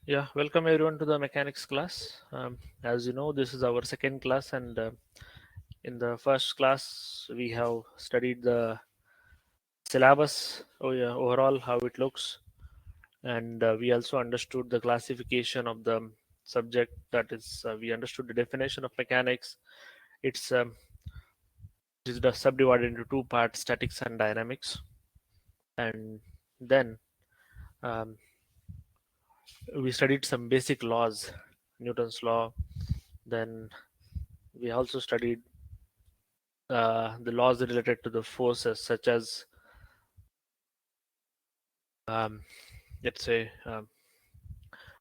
Yeah, welcome everyone to the mechanics class. As you know, this is our second class, and in the first class, we have studied the syllabus, overall how it looks, and we also understood the classification of the subject. That is, we understood the definition of mechanics. It's it is subdivided into two parts: statics and dynamics. And then um, we studied some basic laws, Newton's law. Then we also studied the laws related to the forces, such as um, let's say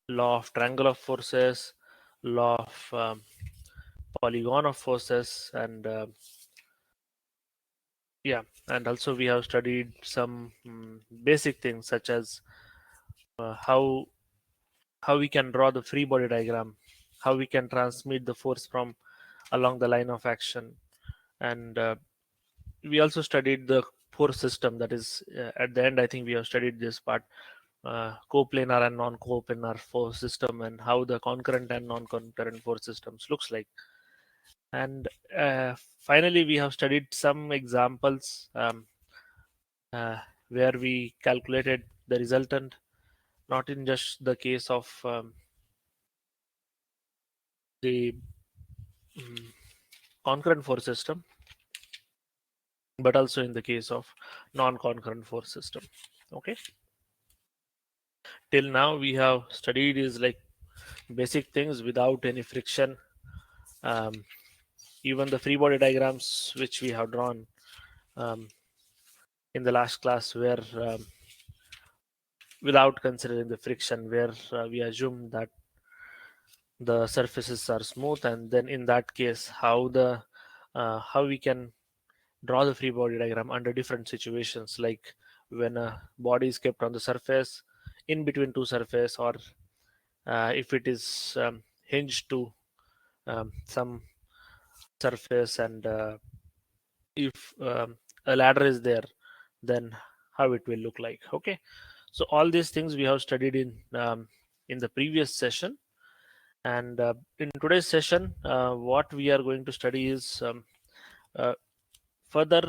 law of triangle of forces, law of polygon of forces, and yeah, and also we have studied some basic things such as how we can draw the free body diagram, how we can transmit the force from along the line of action, and we also studied the force system. That is, at the end, I think we have studied this part, coplanar and non-coplanar force system, and how the concurrent and non-concurrent force systems looks like. And finally, we have studied some examples uh, where we calculated the resultant, not in just the case of the mm, concurrent force system, but also in the case of non-concurrent force system. Okay, till now we have studied is like basic things without any friction. Um, Even the free body diagrams which we have drawn um, in the last class were without considering the friction, where we assume that the surfaces are smooth, and then in that case, how we can draw the free body diagram under different situations, like when a body is kept on the surface, in between two surface, or if it is hinged to some surface, and if a ladder is there, then how it will look like. Okay, so all these things we have studied in the previous session, and in today's session, what we are going to study is uh, further.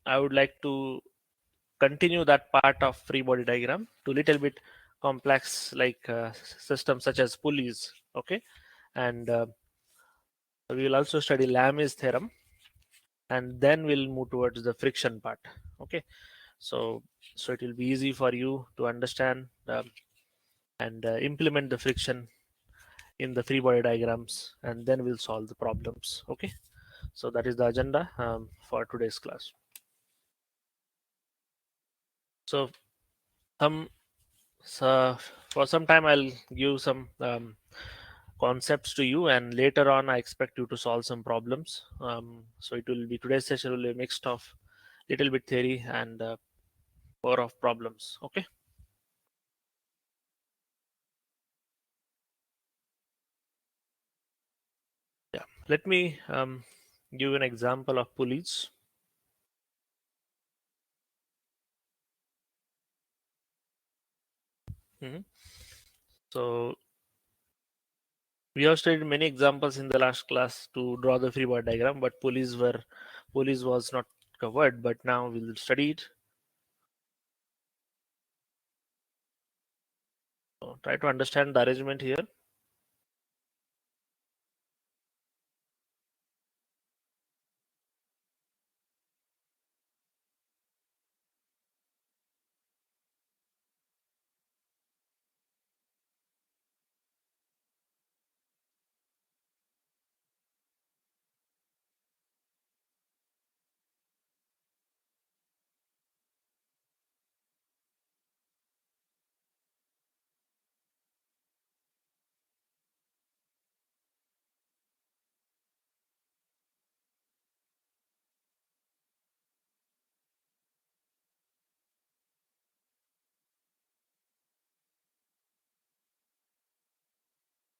I would like to continue that part of free body diagram to little bit complex, like systems such as pulleys. Okay, and we will also study Lami's theorem, and then we'll move towards the friction part. Okay, so it will be easy for you to understand and implement the friction in the free body diagrams, and then we'll solve the problems. Okay, so that is the agenda for today's class. So some so for some time I'll give some concepts to you, and later on I expect you to solve some problems. So it will be, today's session will be a mix of little bit theory and more of problems. Okay, yeah, let me give an example of pulleys. Mhm. So we have studied many examples in the last class to draw the free body diagram, but pulleys was not covered. But now we'll study it. So try to understand the arrangement here.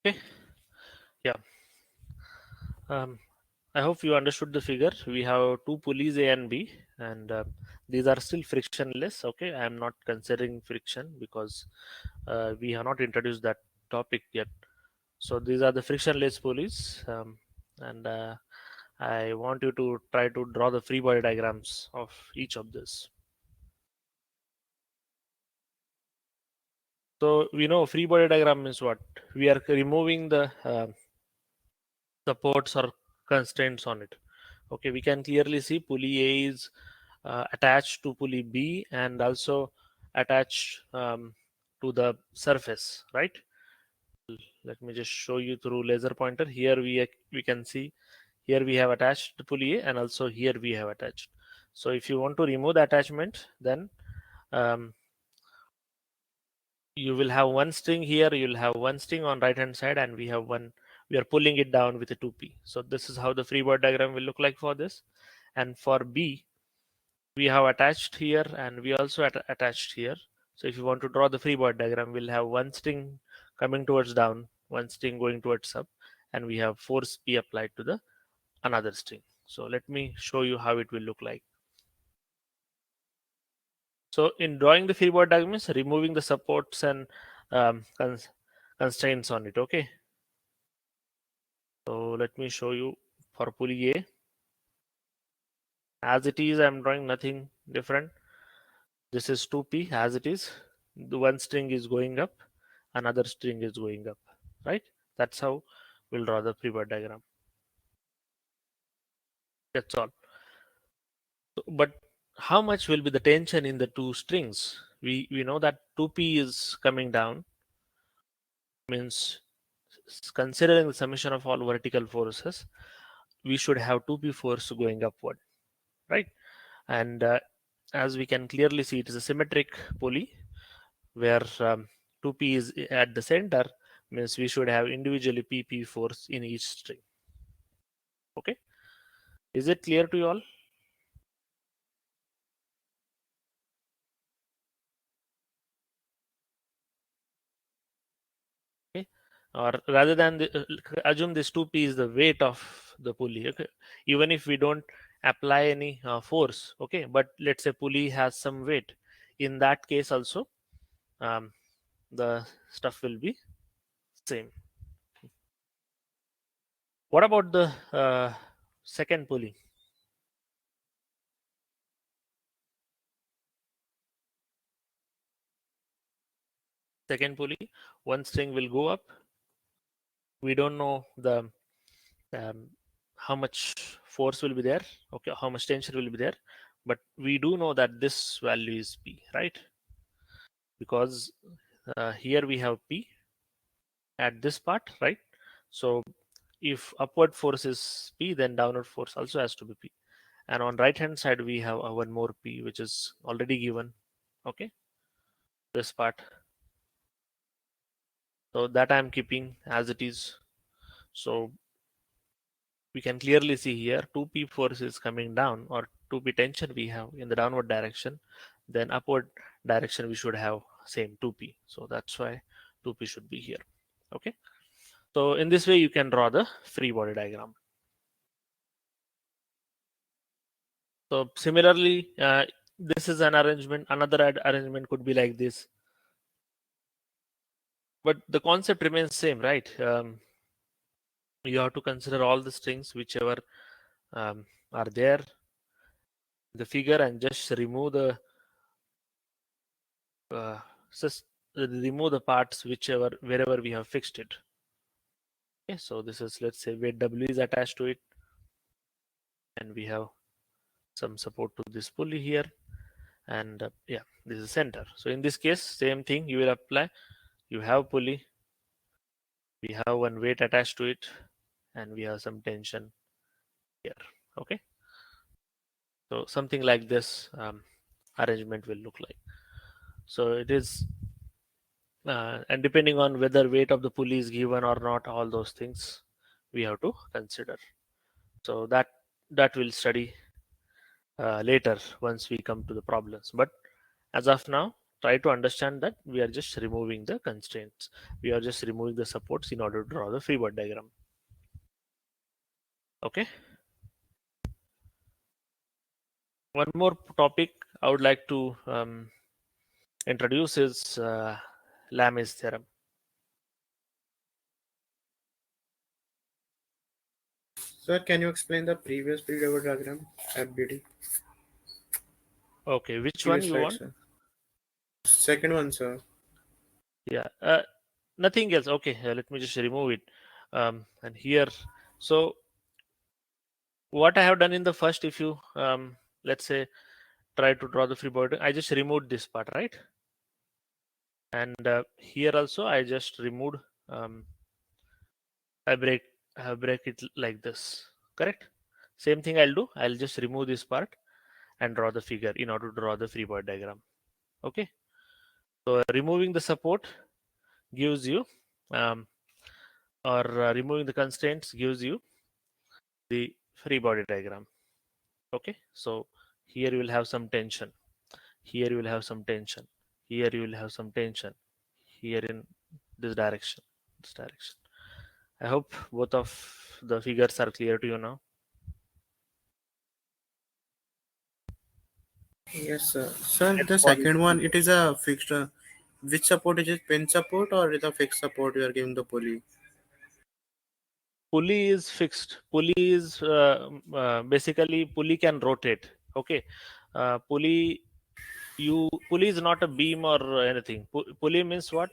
Okay. Yeah. Um, I hope you understood the figure. We have two pulleys A and B, and these are still frictionless. Okay, I am not considering friction because we have not introduced that topic yet. So these are the frictionless pulleys, and I want you to try to draw the free body diagrams of each of this. So we know free body diagram means what? We are removing the supports or constraints on it. Okay, we can clearly see pulley A is attached to pulley B and also attached to the surface, right? Let me just show you through laser pointer. Here we can see here we have attached the pulley A and also here we have attached. So if you want to remove the attachment, then um, you will have one string here, you'll have one string on right hand side, and we are pulling it down with a 2p. So this is how the free body diagram will look like for this. And for B, we have attached here and we also attached here. So if you want to draw the free body diagram, we'll have one string coming towards down, one string going towards up, and we have force P applied to the another string. So let me show you how it will look like. So in drawing the free body diagram is removing the supports and um, cons- constraints on it. Okay. So let me show you for pulley A. As it is, I'm drawing nothing different. This is 2p as it is. The one string is going up, another string is going up, right? That's how we'll draw the free body diagram. That's all. But how much will be the tension in the two strings? We know that 2p is coming down, means considering the summation of all vertical forces, we should have 2p force going upward, right? And as we can clearly see, it is a symmetric pulley where 2p is at the center, means we should have individually pp force in each string. Okay, is it clear to you all? Okay, or rather than assume this 2p is the weight of the pulley. Okay, even if we don't apply any force, okay, but let's say pulley has some weight, in that case also um, the stuff will be same. What about the second pulley? Second pulley, one string will go up. We don't know the um, how much force will be there. Okay, how much tension will be there, but we do know that this value is p, right? Because here we have p at this part, right? So if upward force is p, then downward force also has to be p. And on right hand side we have one more p, which is already given. Okay, this part, so that I'm keeping as it is. So we can clearly see here 2p force is coming down, or 2p tension we have in the downward direction, then upward direction we should have same 2p. So that's why 2p should be here. Okay, so in this way you can draw the free body diagram. So similarly, this is an arrangement, another arrangement could be like this, but the concept remains same, right? You have to consider all the strings whichever are there in the figure and just remove the uh, just remove the parts whichever wherever we have fixed it. Okay, so this is, let's say, weight W is attached to it, and we have some support to this pulley here, and yeah, this is center. So in this case, same thing you will apply. You have pulley, we have one weight attached to it, and we have some tension here. Okay, so something like this arrangement will look like. So it is and depending on whether weight of the pulley is given or not, all those things we have to consider. So that we'll study later once we come to the problems. But as of now, try to understand that we are just removing the constraints. We are just removing the supports in order to draw the free body diagram. Okay. One more topic I would like to introduce is Lame's theorem. Sir, can you explain the previous period diagram, FBD? Okay, which one Previous you slide, want? sir. Second one, sir. Yeah, nothing else. Okay, let me just remove it. And here, so what I have done in the first, if you let's say try to draw the free body, I just removed this part, right? And here also I just removed. Um, I break it like this. Correct. Same thing I'll do. I'll just remove this part and draw the figure in order to draw the free body diagram. Okay. So removing the support gives you, um, or removing the constraints gives you the free body diagram. Okay. So here you will have some tension. Here you will have some tension. Here you will have some tension. Here in this direction. This direction. I hope both of the figures are clear to you now. Yes, sir. Sir, Let's the pause it. second one, it is a fixed. Which support is it? Pin support or is it a fixed support you are giving the pulley? Pulley is fixed. Pulley is basically pulley can rotate. Okay, pulley is not a beam or anything. Pulley means what?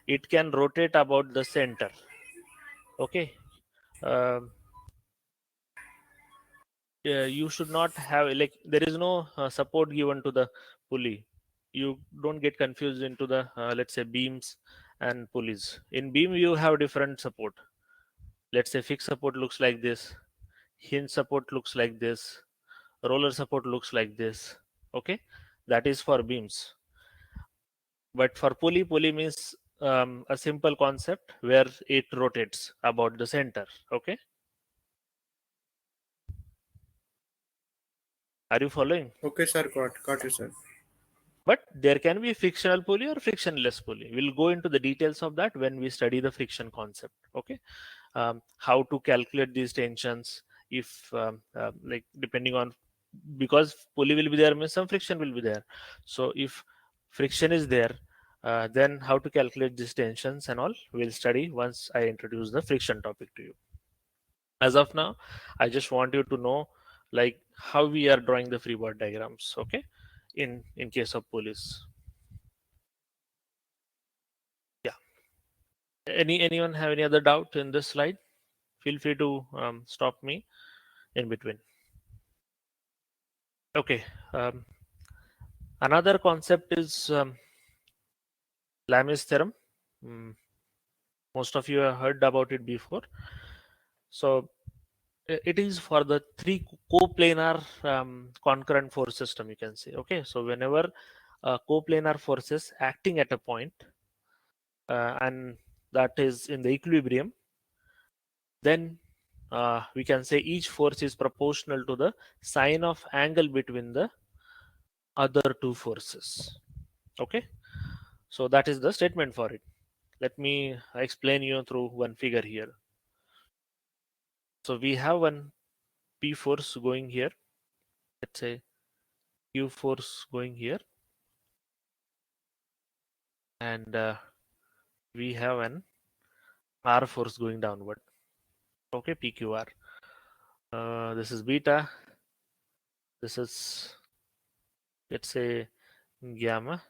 It can rotate about the center. Okay. Um yeah, you should not have, like, there is no support given to the pulley. You don't get confused into the let's say beams and pulleys. In beam you have different support. Let's say fixed support looks like this, hinge support looks like this, roller support looks like this. Okay, that is for beams. But for pulley means a simple concept where it rotates about the center. Okay, are you following? Okay, sir. Got you, sir. But there can be frictional pulley or frictionless pulley. We'll go into the details of that when we study the friction concept. Okay, how to calculate these tensions, if like depending on, because pulley will be there means some friction will be there. So if friction is there, then how to calculate these tensions and all we'll study once I introduce the friction topic to you. As of now, I just want you to know like how we are drawing the free body diagrams. Okay, in case of pulleys. Yeah, anyone have any other doubt in this slide? Feel free to stop me in between. Okay. Um, Another concept is Lamis theorem. Mm, most of you have heard about it before. So it is for the three coplanar concurrent force system, you can say. Okay. So whenever coplanar forces acting at a point, and that is in the equilibrium, then we can say each force is proportional to the sine of angle between the other two forces. Okay. So that is the statement for it. Let me explain you through one figure here. So we have one P force going here. Let's say Q force going here, and we have an R force going downward. Okay, PQR. This is beta. This is, let's say, gamma,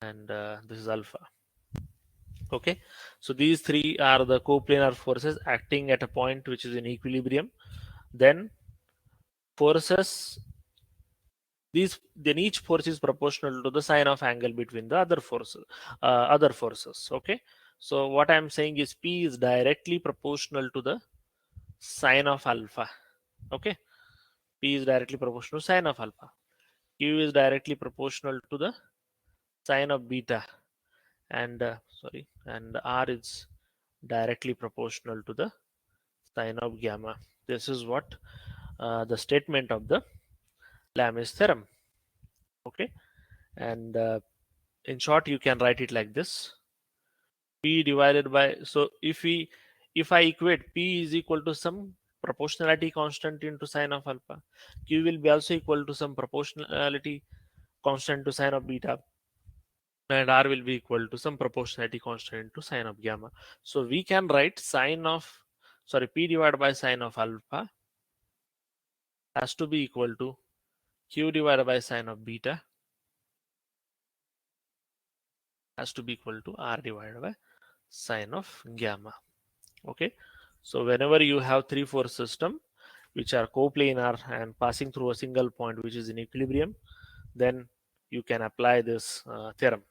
and this is alpha. Okay, so these three are the coplanar forces acting at a point which is in equilibrium. Then forces, these, then each force is proportional to the sine of angle between the other forces. Okay, so what I'm saying is P is directly proportional to the sine of alpha. Okay, P is directly proportional to sine of alpha. Q is directly proportional to the sine of beta, and and R is directly proportional to the sine of gamma. This is what the statement of the Lamis theorem. Okay, and in short you can write it like this: P divided by, so if I equate P is equal to some proportionality constant into sine of alpha, Q will be also equal to some proportionality constant to sine of beta, and R will be equal to some proportionality constant to sine of gamma. So we can write sine of, P divided by sine of alpha has to be equal to Q divided by sine of beta has to be equal to R divided by sine of gamma. Okay, so whenever you have 3-4 system which are coplanar and passing through a single point which is in equilibrium, then you can apply this theorem.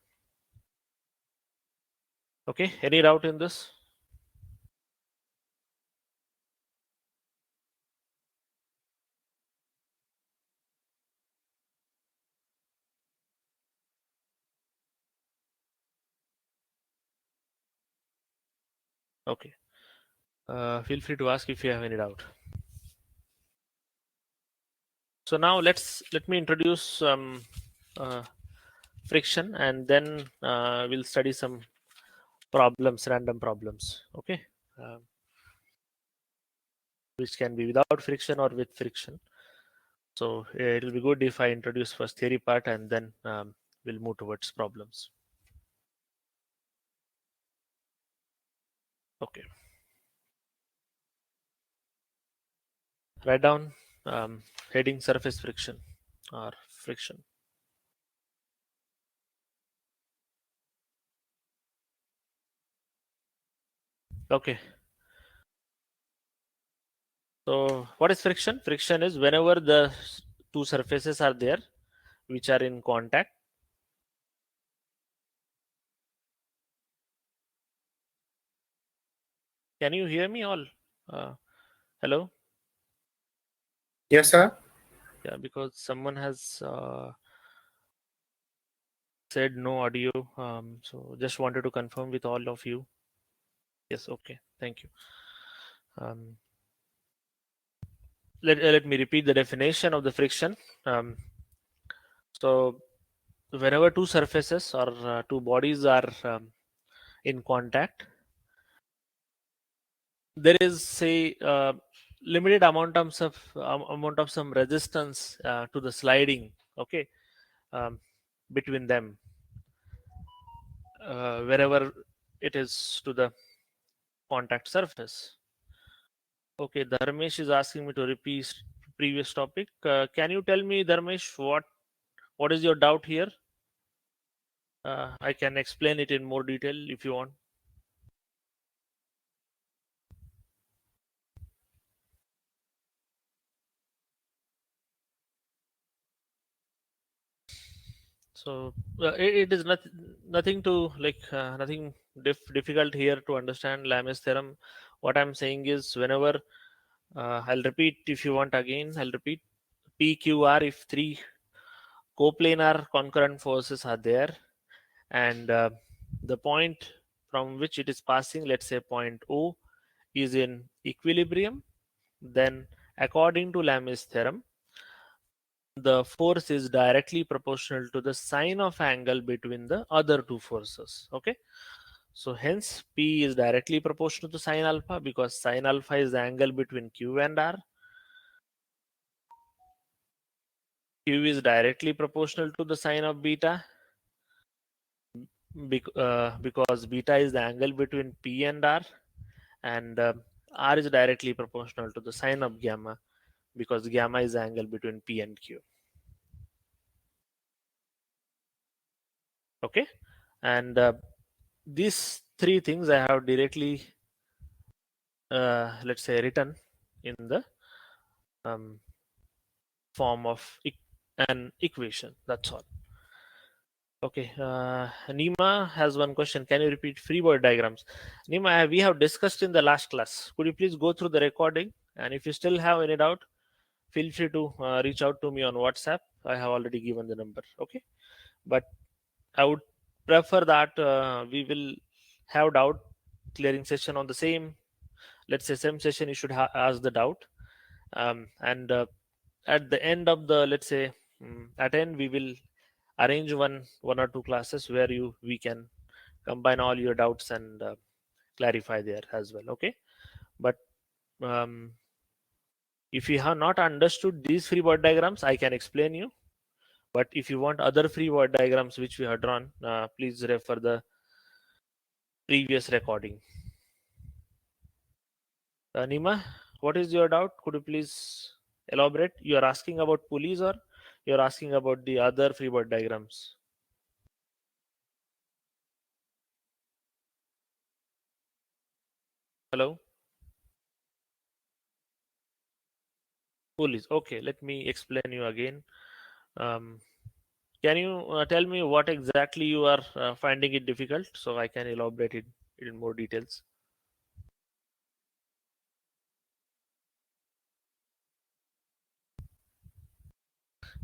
Okay, any doubt in this? Okay, feel free to ask if you have any doubt. So now let me introduce uh, friction, and then we'll study some problems, random problems. Okay, uh, which can be without friction or with friction. So it will be good if I introduce first theory part, and then we'll move towards problems. Okay, write down heading surface friction or friction. Okay, so what is friction? Friction is whenever the two surfaces are there which are in contact. Can you hear me all? Uh, Hello? Yes, sir. Yeah, because someone has said no audio. So just wanted to confirm with all of you. Yes, okay. Thank you. Um, let me repeat the definition of the friction. Um, so whenever two surfaces or two bodies are in contact, there is say limited amount of some resistance to the sliding. Okay, um, between them, wherever it is to the contact surface. Okay, Dharmesh is asking me to repeat previous topic. Can you tell me, Dharmesh, what is your doubt here? I can explain it in more detail if you want. So it is nothing to like nothing difficult here to understand Lam's theorem. What I'm saying is whenever I'll repeat if you want again. I'll repeat PQR if three coplanar concurrent forces are there, and the point from which it is passing, let's say point O, is in equilibrium, then according to Lam's theorem, the force is directly proportional to the sine of angle between the other two forces. Okay, so hence P is directly proportional to sine alpha because sine alpha is the angle between Q and R. Q is directly proportional to the sine of beta because beta is the angle between P and R, and R is directly proportional to the sine of gamma because gamma is the angle between P and Q. Okay, and these three things I have directly let's say written in the um, form of an equation. That's all. Okay, Nima has one question. Can you repeat free body diagrams? Nima, we have discussed in the last class. Could you please go through the recording? And if you still have any doubt, feel free to reach out to me on WhatsApp. I have already given the number. Okay, but I would prefer that we will have doubt clearing session on the same, let's say same session. You should ask the doubt, and at the end of the, let's say, at end we will arrange one or two classes where you we can combine all your doubts and clarify there as well. Okay, but um, if you have not understood these free body diagrams, I can explain you. But if you want other free body diagrams which we have drawn, please refer the previous recording. Nima, what is your doubt? Could you please elaborate? You are asking about pulleys, or you are asking about the other freeboard diagrams? Hello? Pulleys. Okay, let me explain you again. Um, can you tell me what exactly you are finding it difficult, so I can elaborate it in more details?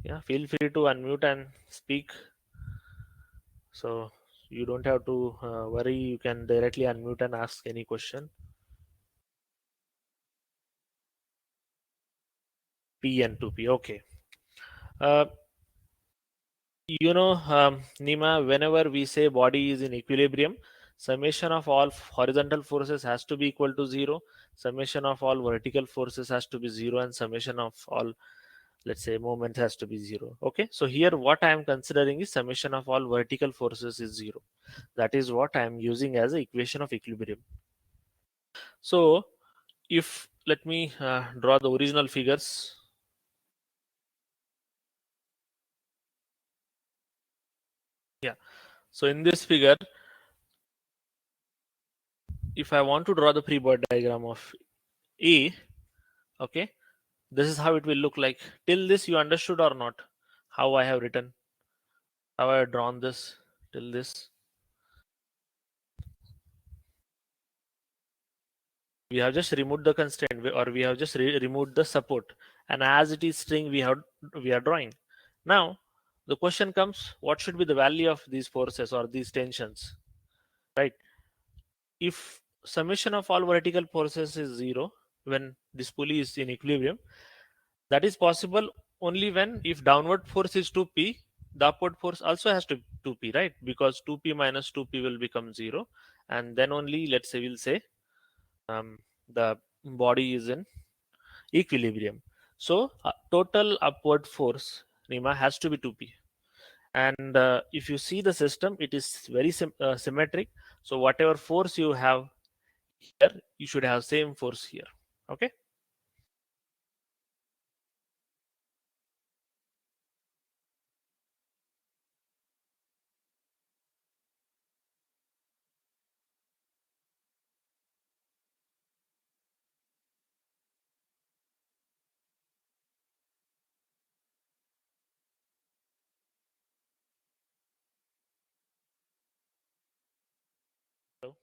Yeah, feel free to unmute and speak. So you don't have to worry. You can directly unmute and ask any question. P and 2P. Okay. Uh, Nima, whenever we say body is in equilibrium, summation of all horizontal forces has to be equal to zero. Summation of all vertical forces has to be zero, and summation of all, let's say, moments has to be zero. Okay. So here, what I am considering is summation of all vertical forces is zero. That is what I am using as the equation of equilibrium. So if let me draw the original figures. Yeah. So in this figure, if I want to draw the freeboard diagram of A, okay, this is how it will look like. Till this, you understood or not? How I have written, how I have drawn this till this. We have just removed the constraint, or we have just removed the support, and as it is string, we are drawing. Now, the question comes: what should be the value of these forces or these tensions? Right? If summation of all vertical forces is zero when this pulley is in equilibrium, that is possible only when if downward force is 2p, the upward force also has to 2p, right? Because 2p minus 2p will become 0, and then only, let's say, we'll say the body is in equilibrium. So total upward force, Rima, has to be 2p. And if you see the system, it is very symmetric. So whatever force you have here, you should have same force here. Okay. So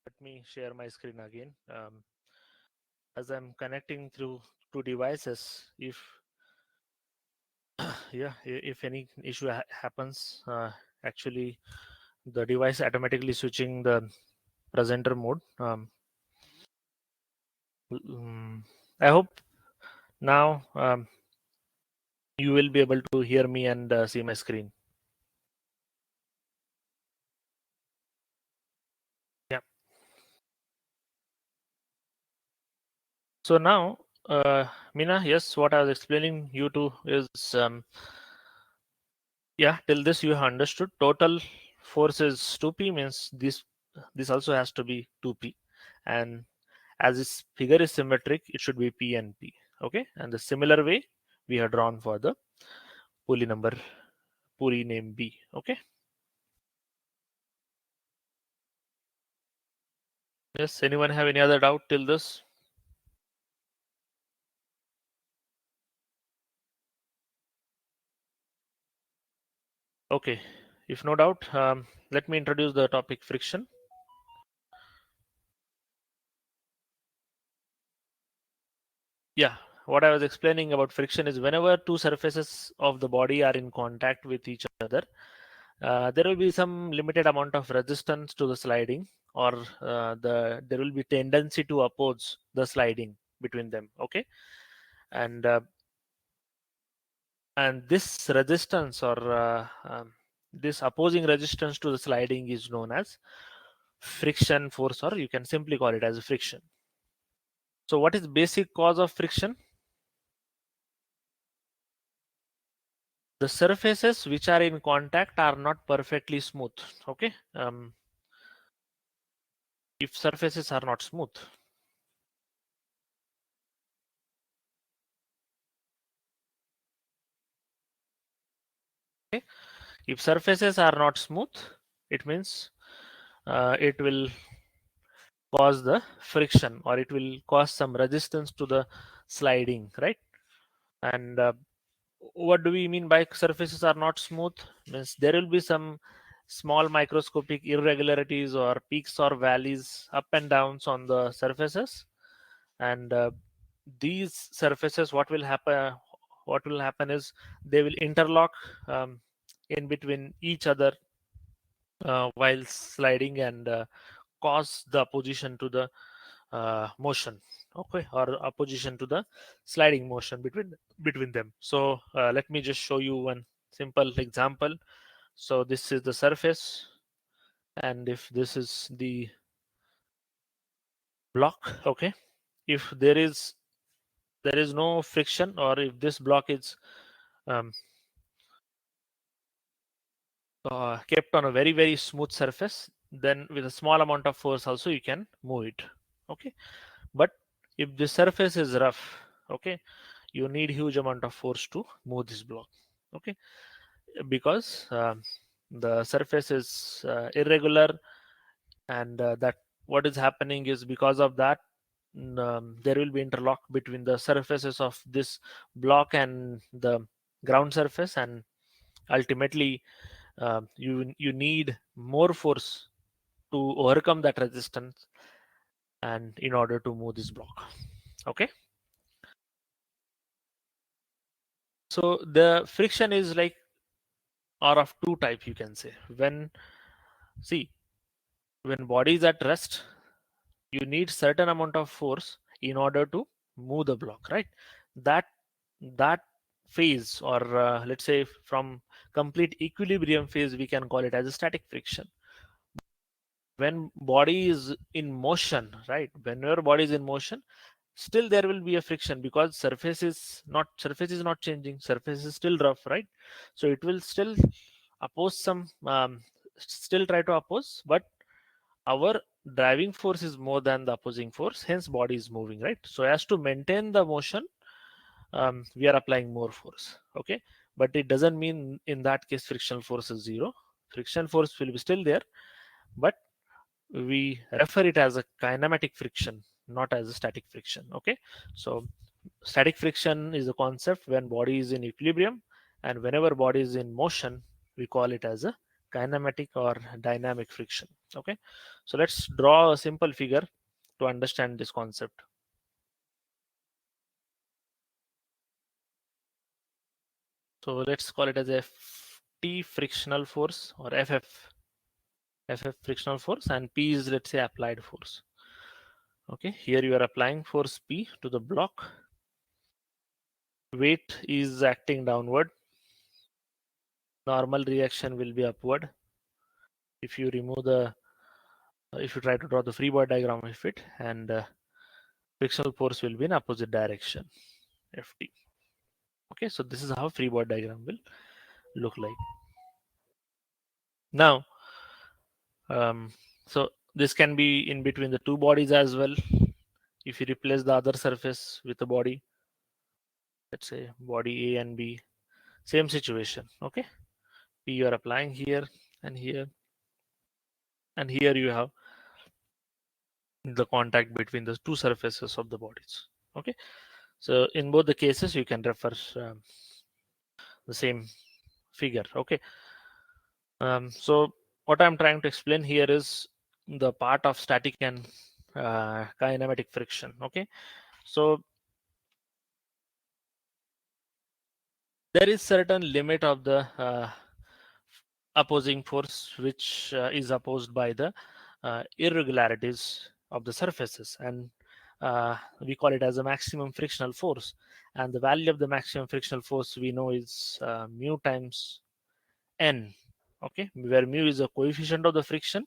let me share my screen again. As I'm connecting through two devices, if yeah, if any issue happens, actually the device automatically switching the presenter mode. Mm, I hope now you will be able to hear me and see my screen. Yeah. So now, Mina, yes, what I was explaining you to is, yeah, till this you have understood. Total force is 2p, means this also has to be 2p, and as this figure is symmetric, it should be p and p. Okay, and the similar way we have drawn for the pulley number, pulley name b. Okay. Yes. Anyone have any other doubt till this? Okay. If no doubt, let me introduce the topic friction. Yeah, what I was explaining about friction is whenever two surfaces of the body are in contact with each other, there will be some limited amount of resistance to the sliding, or there will be tendency to oppose the sliding between them. Okay, and this resistance, or this opposing resistance to the sliding, is known as friction force, or you can simply call it as friction. So what is basic cause of friction? The surfaces which are in contact are not perfectly smooth. Okay, if surfaces are not smooth, okay, if surfaces are not smooth, it means it will cause the friction, or it will cause some resistance to the sliding, right? And what do we mean by surfaces are not smooth? Means there will be some small microscopic irregularities or peaks or valleys, up and downs on the surfaces, and these surfaces, what will happen is they will interlock in between each other while sliding, and cause the opposition to the motion, okay, or opposition to the sliding motion between them. So let me just show you one simple example. So this is the surface, and if this is the block, okay, if there is no friction, or if this block is um, kept on a very very smooth surface, then with a small amount of force also you can move it. Okay, but if the surface is rough, okay, you need huge amount of force to move this block. Okay, because the surface is irregular, and that what is happening is, because of that, there will be interlock between the surfaces of this block and the ground surface, and ultimately you need more force to overcome that resistance, and in order to move this block. Okay, so the friction is like, are of two type, you can say. When, see, when body is at rest, you need certain amount of force in order to move the block, right? That that phase, or let's say from complete equilibrium phase, we can call it as a static friction. When body is in motion, right, whenever body is in motion, still there will be a friction, because surface is not changing, surface is still rough, right? So it will still oppose some, still try to oppose, but our driving force is more than the opposing force, hence body is moving, right? So as to maintain the motion, we are applying more force. Okay, but it doesn't mean in that case frictional force is zero. Friction force will be still there, but we refer it as a kinematic friction, not as a static friction. Okay, so static friction is a concept when body is in equilibrium, and whenever body is in motion, we call it as a kinematic or dynamic friction. Okay, so let's draw a simple figure to understand this concept. So let's call it as ft frictional force, or ff frictional force, and p is, let's say, applied force. Okay, here you are applying force p to the block, weight is acting downward, normal reaction will be upward. If you remove the if you try to draw the free body diagram of it, and frictional force will be in opposite direction, FT. Okay, so this is how free body diagram will look like. Now, so this can be in between the two bodies as well. If you replace the other surface with a body, let's say body A and B, same situation. Okay, P you are applying here and here, and here you have the contact between the two surfaces of the bodies. Okay, so in both the cases you can refer the same figure. Okay, so what I'm trying to explain here is the part of static and kinematic friction. Okay, so there is certain limit of the opposing force which is opposed by the irregularities of the surfaces, and we call it as a maximum frictional force, and the value of the maximum frictional force we know is mu times n. Okay, where mu is a coefficient of the friction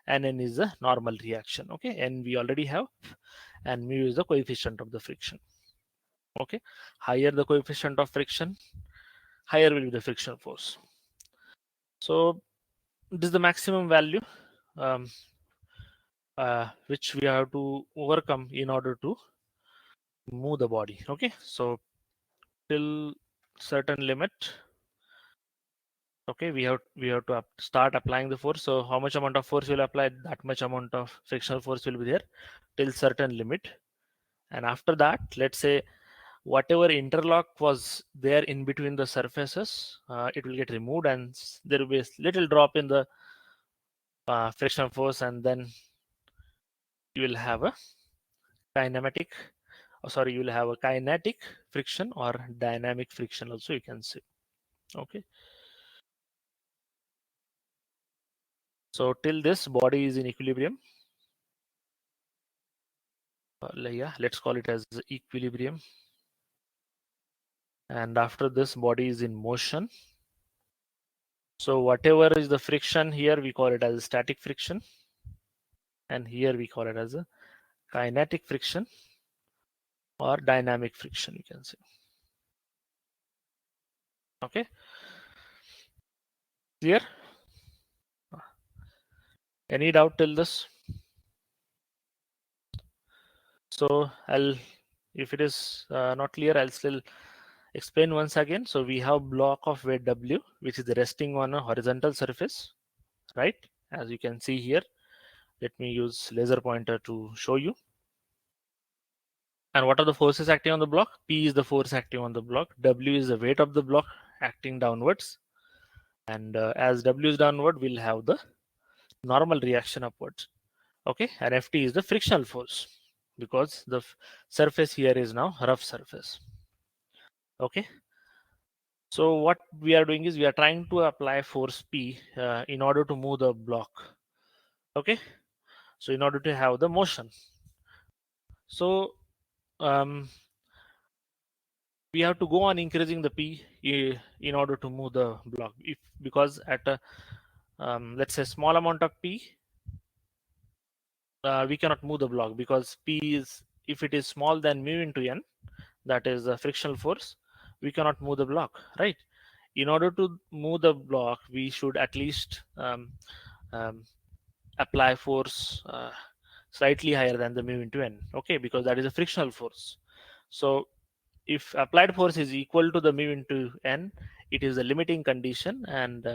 and n is the normal reaction. Okay, n we already have, and mu is the coefficient of the friction. Okay, higher the coefficient of friction, higher will be the friction force. So this is the maximum value um, which we have to overcome in order to move the body. Okay, so till certain limit, okay, we have to start applying the force. So how much amount of force will apply, that much amount of frictional force will be there till certain limit. And after that, let's say whatever interlock was there in between the surfaces, it will get removed, and there will be a little drop in the frictional force, and then you will have a kinematic, sorry, you will have a kinetic friction or dynamic friction also, you can say. Okay, so till this body is in equilibrium, yeah, let's call it as equilibrium, and after this body is in motion. So whatever is the friction here, we call it as static friction, and here we call it as a kinetic friction or dynamic friction, you can say. Okay, clear? Any doubt till this? So I'll, if it is not clear, I'll still explain once again. So we have block of weight W, which is resting on a horizontal surface, right? As you can see here, let me use laser pointer to show you. And what are the forces acting on the block? P is the force acting on the block. W is the weight of the block acting downwards. And as W is downward, we'll have the normal reaction upwards. Okay, and Ft is the frictional force because the surface here is now rough surface. Okay, so what we are doing is we are trying to apply force P in order to move the block. Okay, so in order to have the motion, so um, we have to go on increasing the P in order to move the block. If because at a let's say small amount of P, we cannot move the block because P is, if it is small than mu into n, that is the frictional force, we cannot move the block, right? In order to move the block, we should at least um, apply force slightly higher than the mu into n. Okay, because that is a frictional force. So if applied force is equal to the mu into n, it is a limiting condition, and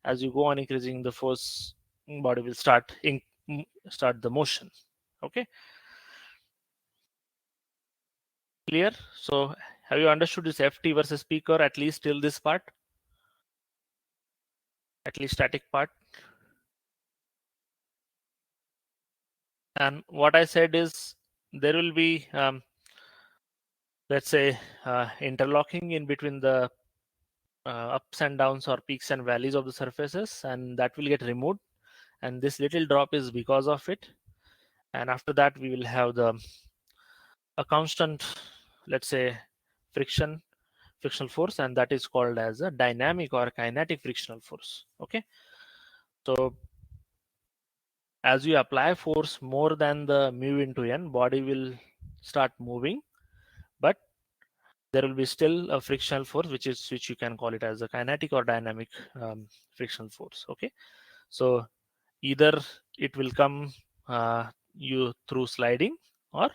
as you go on increasing the force, body will start the motion. Okay, clear? So have you understood this Ft versus P curve at least till this part, at least static part? And what I said is there will be let's say interlocking in between the ups and downs or peaks and valleys of the surfaces, and that will get removed, and this little drop is because of it. And after that we will have the a constant, let's say, friction frictional force, and that is called as a dynamic or kinetic frictional force. Okay, so as you apply force more than the mu into n, body will start moving, but there will be still a frictional force, which you can call it as a kinetic or dynamic frictional force. Okay, so either it will come you through sliding, or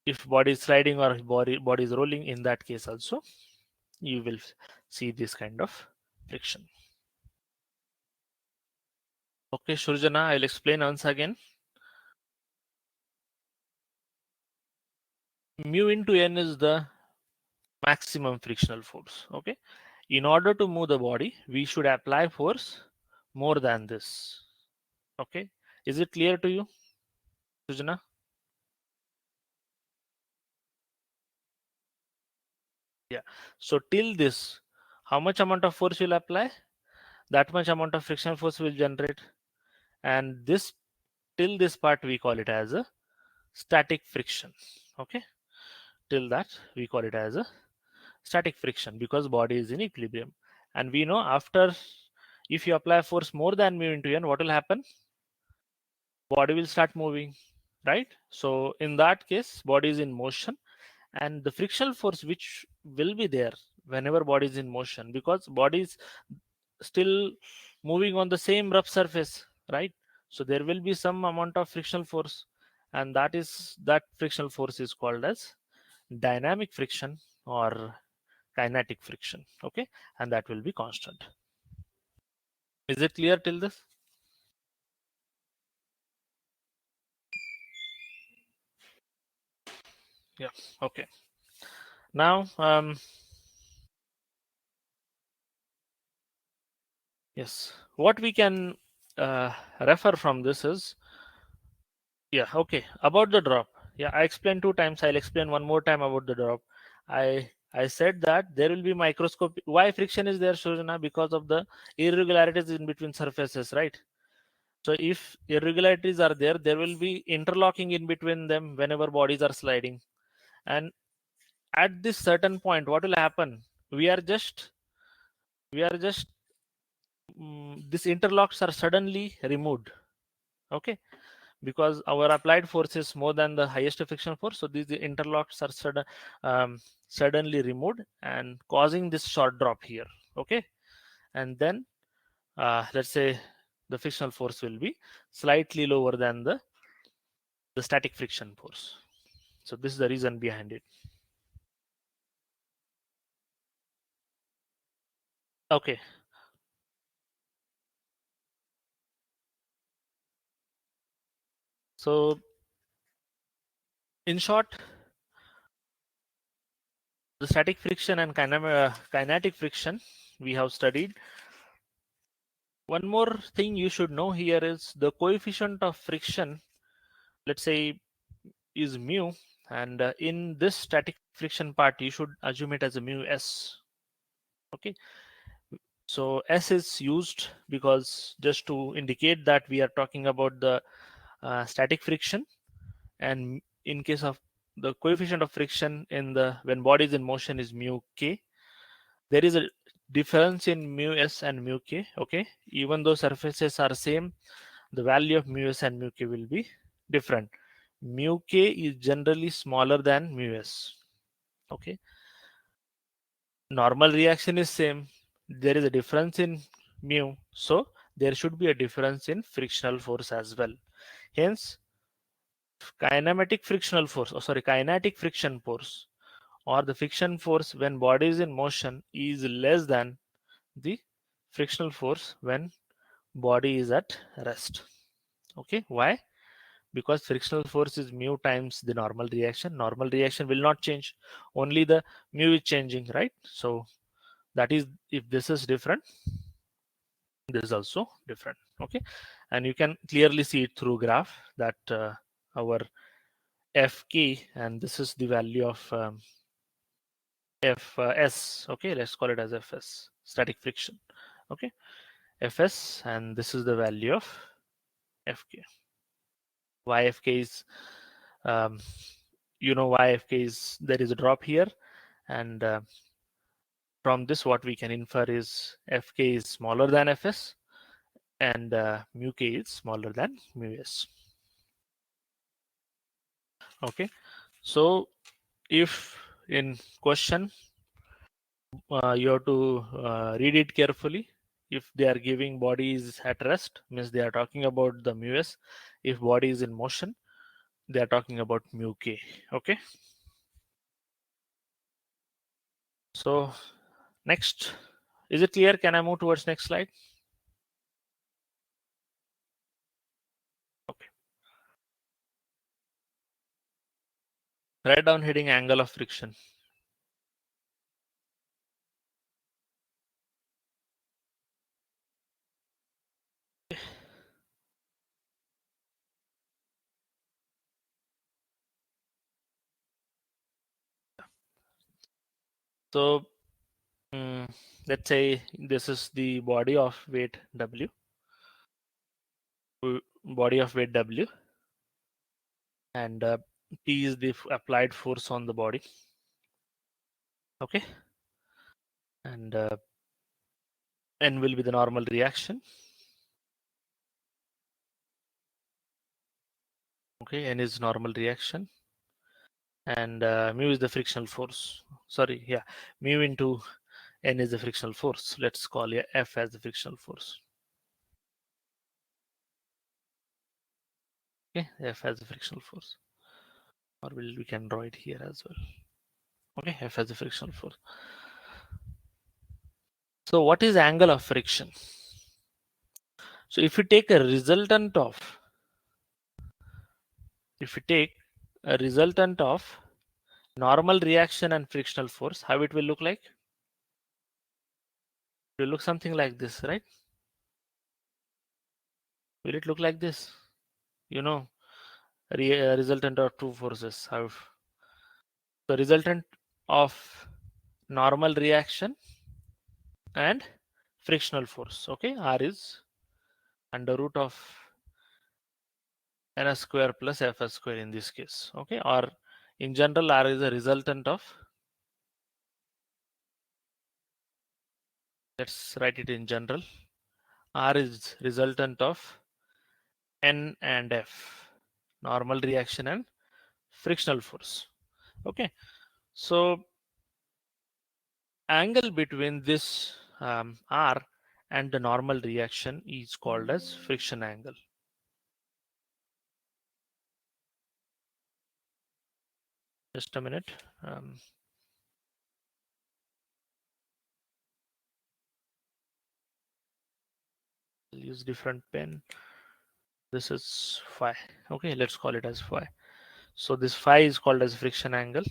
if body is sliding or body is rolling, in that case also you will see this kind of friction. Okay, Shurjana, I'll explain once again. Mu into n is the maximum frictional force. Okay, in order to move the body, we should apply force more than this. Okay, is it clear to you, Shurjana? Yeah. So till this, how much amount of force will apply? That much amount of frictional force will generate, and this till this part we call it as a static friction. Okay, till that we call it as a static friction, because body is in equilibrium. And we know after, if you apply force more than mu into n, what will happen? Body will start moving, right? So in that case, body is in motion, and the frictional force which will be there whenever body is in motion, because body is still moving on the same rough surface, right? So there will be some amount of frictional force, and that frictional force is called as dynamic friction or kinetic friction. Okay, and that will be constant. Is it clear till this? Yeah. Okay, now yes, what we can uh, refer from this is, yeah, okay, about the drop. Yeah, I explained 2 times, I'll explain one more time about the drop. I said that there will be microscopic. Why friction is there, Shurjana? Because of the irregularities in between surfaces, right? So if irregularities are there, there will be interlocking in between them whenever bodies are sliding. And at this certain point, what will happen? We are just these interlocks are suddenly removed. Okay, because our applied force is more than the highest friction force, so these interlocks are suddenly removed and causing this short drop here. Okay, and then let's say the frictional force will be slightly lower than the static friction force. So this is the reason behind it. Okay, so in short, the static friction and kinetic friction we have studied. One more thing you should know here is the coefficient of friction, let's say, is mu, and in this static friction part you should assume it as a mu s. Okay, so s is used because just to indicate that we are talking about the static friction, and in case of the coefficient of friction in the when body is in motion is mu k. There is a difference in mu s and mu k. Okay, even though surfaces are same, the value of mu s and mu k will be different. Mu k is generally smaller than mu s. Okay, normal reaction is same, there is a difference in mu, so there should be a difference in frictional force as well. Hence kinetic friction force, or the friction force when body is in motion, is less than the frictional force when body is at rest. Okay, why? Because frictional force is mu times the normal reaction will not change, only the mu is changing, right? So that is, if this is different, this is also different. Okay, and you can clearly see it through graph that our fk, and this is the value of fs. Okay, let's call it as fs, static friction. Okay, fs, and this is the value of fk. Yfk is, um, you know, yfk is, there is a drop here, And from this, what we can infer is Fk is smaller than Fs, and mu k is smaller than mu s. Okay, so if in question you have to read it carefully. If they are giving body is at rest, means they are talking about the mu s. If body is in motion, they are talking about mu k. Okay, so next, is it clear? Can I move towards next slide? Okay, write down heading angle of friction. So let's say this is the body of weight W, body of weight W, and P is the applied force on the body. Okay, and N will be the normal reaction. Okay, N is normal reaction, and mu is the frictional force. Sorry, yeah, mu into N is the frictional force. Let's call it F as the frictional force. Okay, F as the frictional force, or we can draw it here as well. Okay, F as the frictional force. So what is angle of friction? So if you take a resultant of, normal reaction and frictional force, how it will look like? It will look something like this, right? Will it look like this? You know, resultant of two forces. How the resultant of normal reaction and frictional force. Okay, R is under root of n square plus f square in this case. Okay, or in general, R is a resultant of. Let's write it in general. R is resultant of N and F, normal reaction and frictional force. Okay, so angle between this R and the normal reaction is called as friction angle. Just a minute. I'll use different pen. This is phi. Okay, let's call it as phi. So this phi is called as friction angle.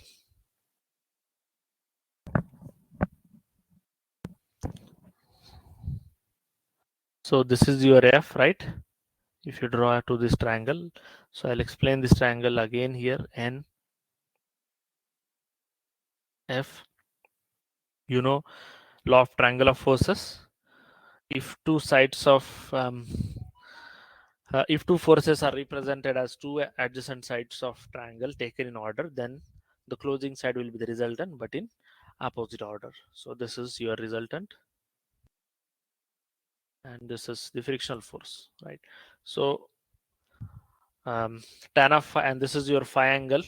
So this is your F, right? If you draw to this triangle, so I'll explain this triangle again here. N, F, you know, law of triangle of forces. If two sides of if two forces are represented as two adjacent sides of triangle taken in order, then the closing side will be the resultant, but in opposite order. So this is your resultant, and this is the frictional force, right? So tan of phi, and this is your phi angle.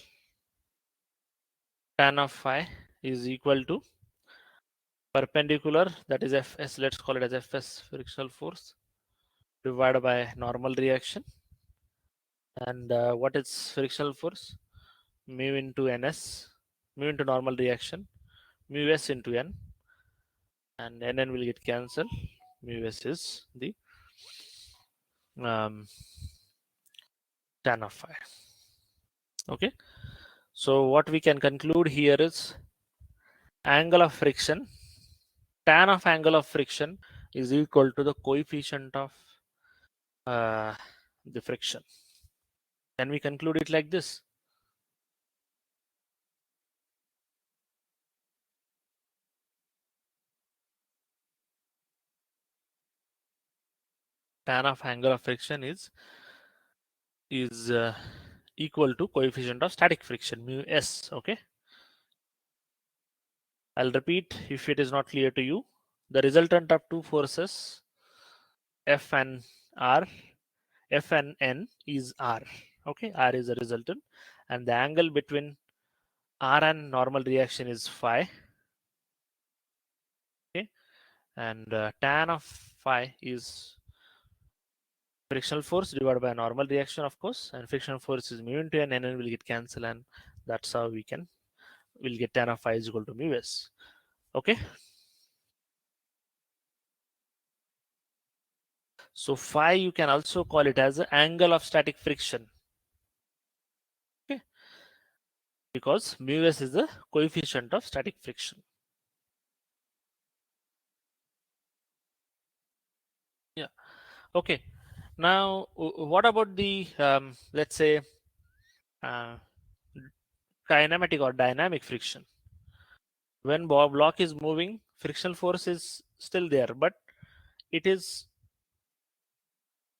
Tan of phi is equal to perpendicular, that is Fs. Let's call it as Fs, frictional force, divided by normal reaction. And what is frictional force? Mu into ns, mu into normal reaction, mu s into n, and nn will get cancelled. Mu s is the um, tan of phi. Okay, so what we can conclude here is angle of friction, tan of angle of friction is equal to the coefficient of the friction. Can we conclude it like this? Tan of angle of friction is equal to coefficient of static friction, mu s. Okay, I'll repeat if it is not clear to you. The resultant of two forces F and R, F and N is R. Okay, R is the resultant, and the angle between R and normal reaction is phi. Okay, and tan of phi is frictional force divided by normal reaction, of course, and frictional force is mu into n, and n will get cancelled, and that's how we'll get tan of phi is equal to mu s. Okay, so phi you can also call it as the angle of static friction. Okay, because mu s is the coefficient of static friction. Yeah. Okay. Now, what about the let's say uh, kinematic or dynamic friction? When block is moving, frictional force is still there, but it is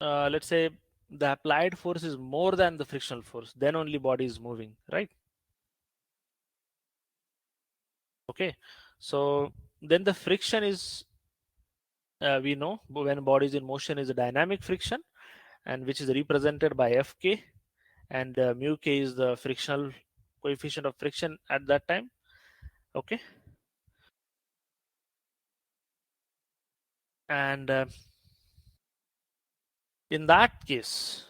let's say the applied force is more than the frictional force. Then only body is moving, right? Okay. So then the friction is we know when body is in motion is a dynamic friction, and which is represented by Fk, and mu k is the frictional coefficient of friction at that time. Okay, and in that case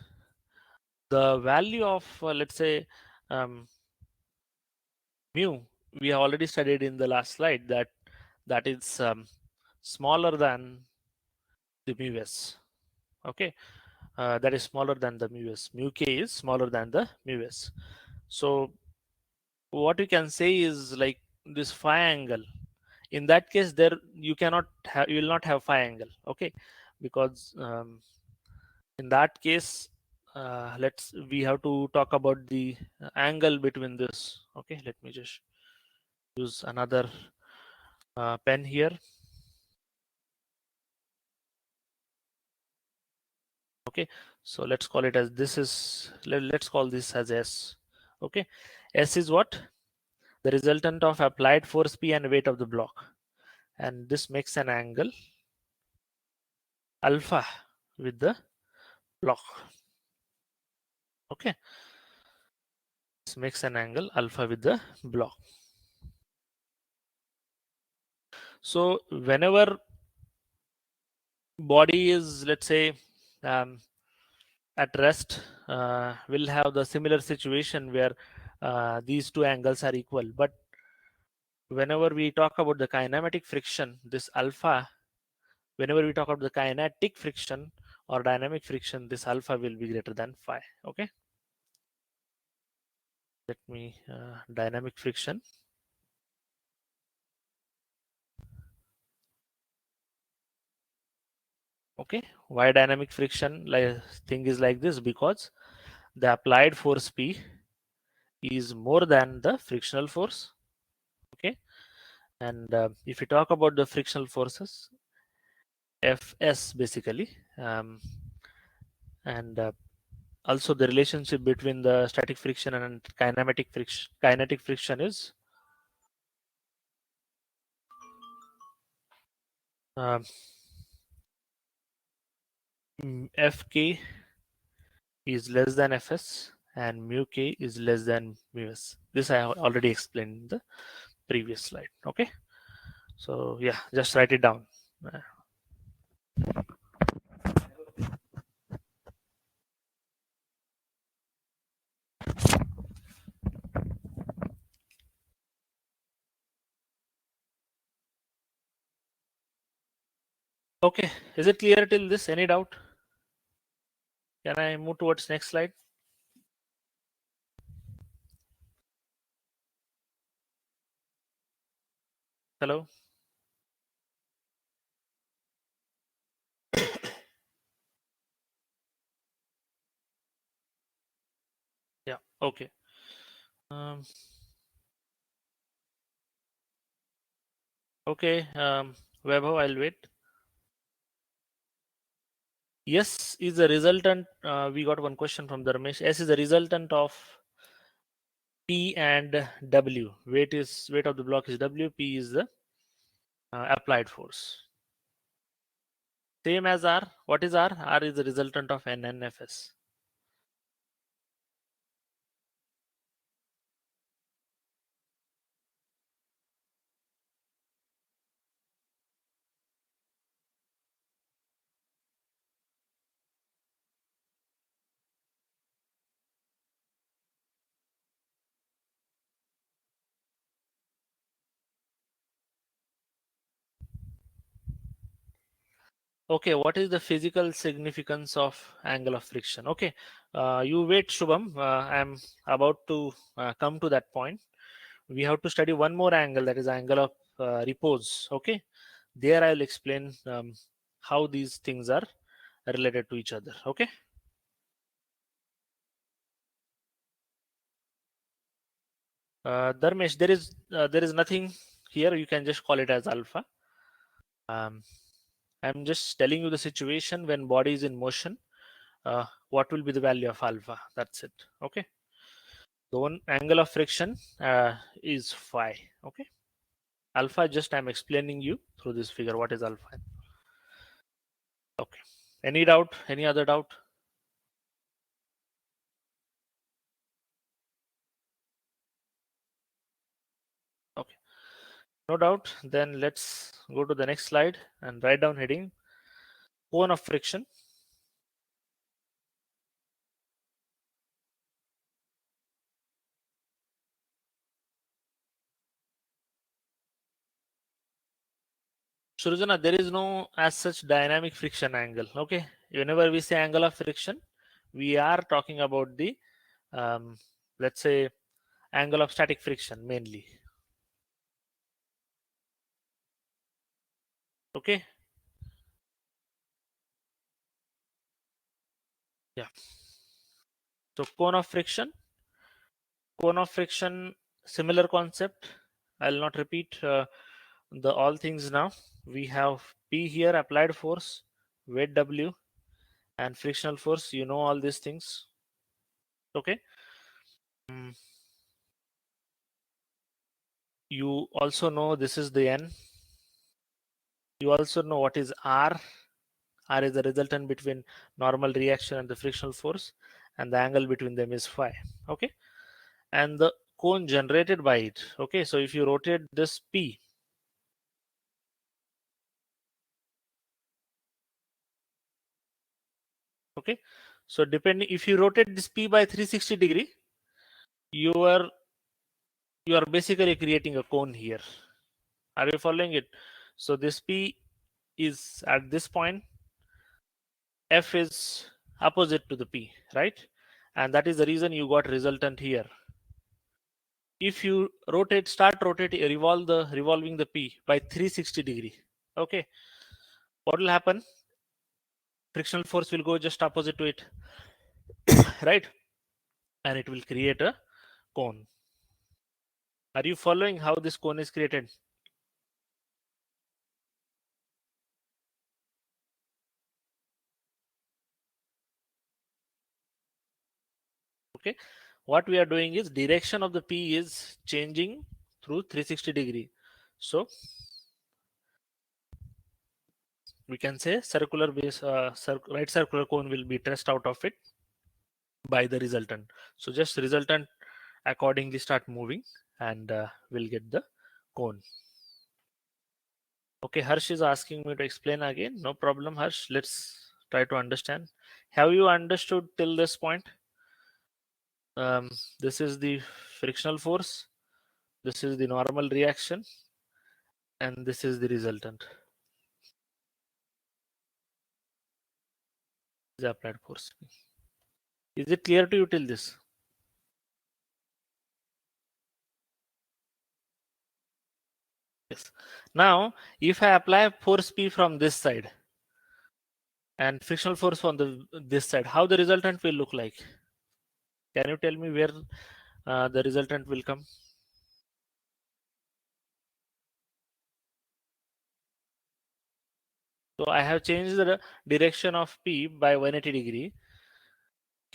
the value of let's say um, mu, we have already studied in the last slide that that is smaller than the mu s. Okay, that is smaller than the mu s. Mu k is smaller than the mu s. So what you can say is like this phi angle, in that case there you cannot have, you will not have phi angle. Okay, because in that case let's we have to talk about the angle between this. Okay, let me just use another pen here. Okay, so let's call it as this is let's call this as S. Okay, S is what? The resultant of applied force P and weight of the block, and this makes an angle alpha with the block. Okay, this makes an angle alpha with the block. So whenever body is, let's say, um, at rest, we'll have the similar situation where these two angles are equal. But whenever we talk about the kinematic friction, this alpha, whenever we talk about the kinetic friction or dynamic friction, this alpha will be greater than phi. Okay, let me dynamic friction. Okay, why dynamic friction like thing is like this? Because the applied force P is more than the frictional force. Okay, and if you talk about the frictional forces, Fs basically, and also the relationship between the static friction and kinetic friction is um, Fk is less than Fs and mu k is less than mu s. This I have already explained in the previous slide. Okay, so yeah, just write it down. Okay, is it clear till this? Any doubt? Can I move towards next slide? Hello? Yeah, okay. Um, okay, Vaibhav, I'll wait. Yes is the resultant. We got one question from the Ramesh. S is the resultant of P and W. Weight of the block is W. P is the applied force. Same as R. What is R? R is the resultant of NNFS. Okay, what is the physical significance of angle of friction? Okay, you wait, Shubham. I'm about to come to that point. We have to study one more angle, that is angle of repose. Okay, there I will explain how these things are related to each other. Okay, Dharmesh, there is nothing here. You can just call it as alpha. Um, I'm just telling you the situation when body is in motion. What will be the value of alpha? That's it. Okay. The one angle of friction is phi. Okay. Alpha, just I'm explaining you through this figure what is alpha. Okay. Any doubt? Any other doubt? Okay. No doubt. Then let's go to the next slide and write down heading cone of friction. Shrujana, there is no as such dynamic friction angle. Okay. Whenever we say angle of friction, we are talking about the um, let's say angle of static friction mainly. Okay. Yeah. So cone of friction, similar concept. I'll not repeat the all things now. We have P here, applied force, weight W, and frictional force. You know all these things. Okay. Mm, you also know this is the N. You also know what is R. R is the resultant between normal reaction and the frictional force, and the angle between them is phi. Okay. And the cone generated by it. Okay. So if you rotate this P, okay, so depending, if you rotate this P by 360-degree, you are basically creating a cone here. Are you following it? So this P is at this point, F is opposite to the P, right? And that is the reason you got resultant here. If you start rotating, revolving the P by 360-degree, okay, what will happen? Frictional force will go just opposite to it, right? And it will create a cone. Are you following how this cone is created? Okay, what we are doing is direction of the P is changing through 360-degree. So we can say circular base, right circular cone will be traced out of it by the resultant. So just resultant accordingly start moving, and we'll get the cone. Okay, Harsh is asking me to explain again. No problem, Harsh. Let's try to understand. Have you understood till this point? This is the frictional force, this is the normal reaction, and this is the resultant. Is applied force. Is it clear to you till this? Yes. Now, if I apply force P from this side and frictional force on this side, how the resultant will look like? Can you tell me where the resultant will come? So I have changed the direction of P by 180-degree.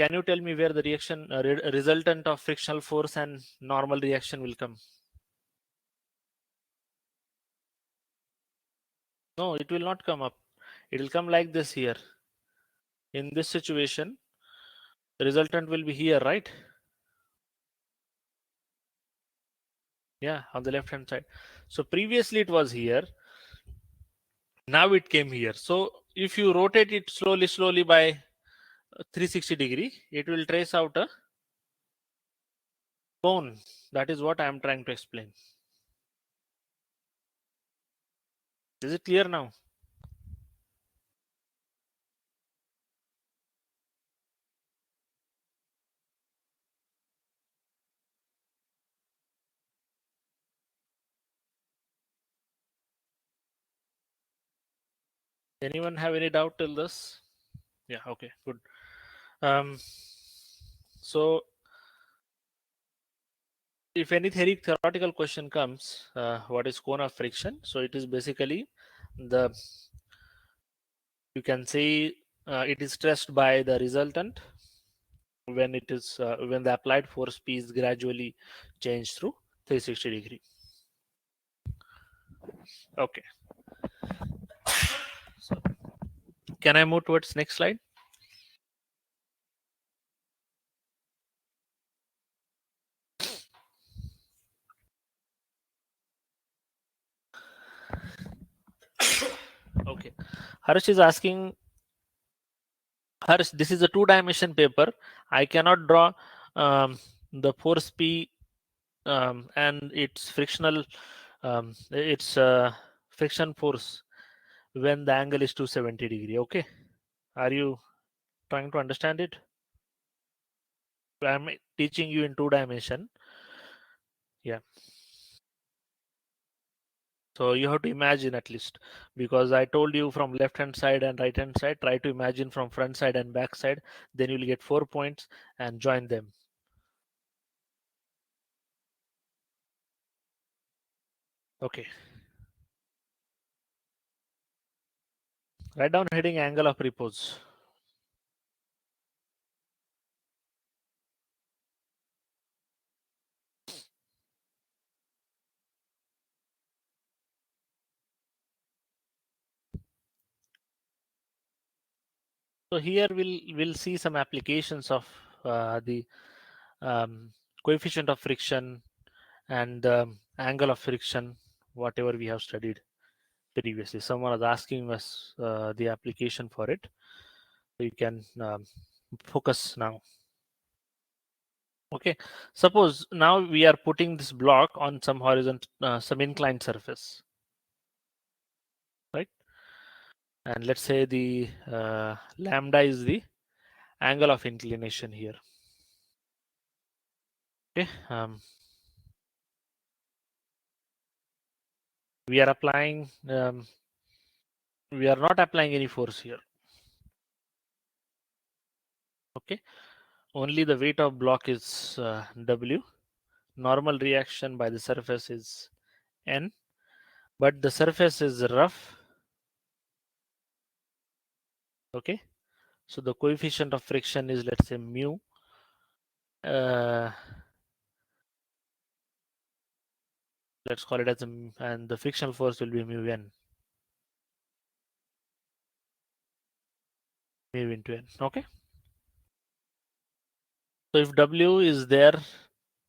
can you tell me where the reaction resultant of frictional force and normal reaction will come? No, it will not come up. It will come like this here. In this situation, the resultant will be here, right? Yeah, on the left hand side. So previously it was here. Now it came here. So if you rotate it slowly by 360-degree, it will trace out a cone. That is what I am trying to explain. Is it clear now? Anyone have any doubt till this? Yeah, okay, good. So if any theoretical question comes, what is cone of friction? So it is basically the, you can say, it is stressed by the resultant when it is when the applied force P is gradually changed through 360-degree. Okay, so can I move towards next slide? Okay, Harsh is asking, Harsh, this is a two-dimension paper. I cannot draw the force P and its frictional its friction force when the angle is 270-degree. Okay, are you trying to understand it? I'm teaching you in two-dimension. Yeah, so you have to imagine at least, because I told you from left hand side and right hand side, try to imagine from front side and back side, then you'll get 4 points and join them. Okay, write down heading angle of repose. So here we'll see some applications of the um, coefficient of friction and angle of friction, whatever we have studied previously. Someone was asking us the application for it. So you can focus now. Okay, suppose now we are putting this block on some horizontal, some inclined surface, right? And let's say the lambda is the angle of inclination here. Okay, we are applying, we are not applying any force here. Okay, only the weight of block is W. Normal reaction by the surface is N, but the surface is rough. Okay, so the coefficient of friction is, let's say, mu. Let's call it as and the frictional force will be mu N, mu into N. Okay, so if W is there,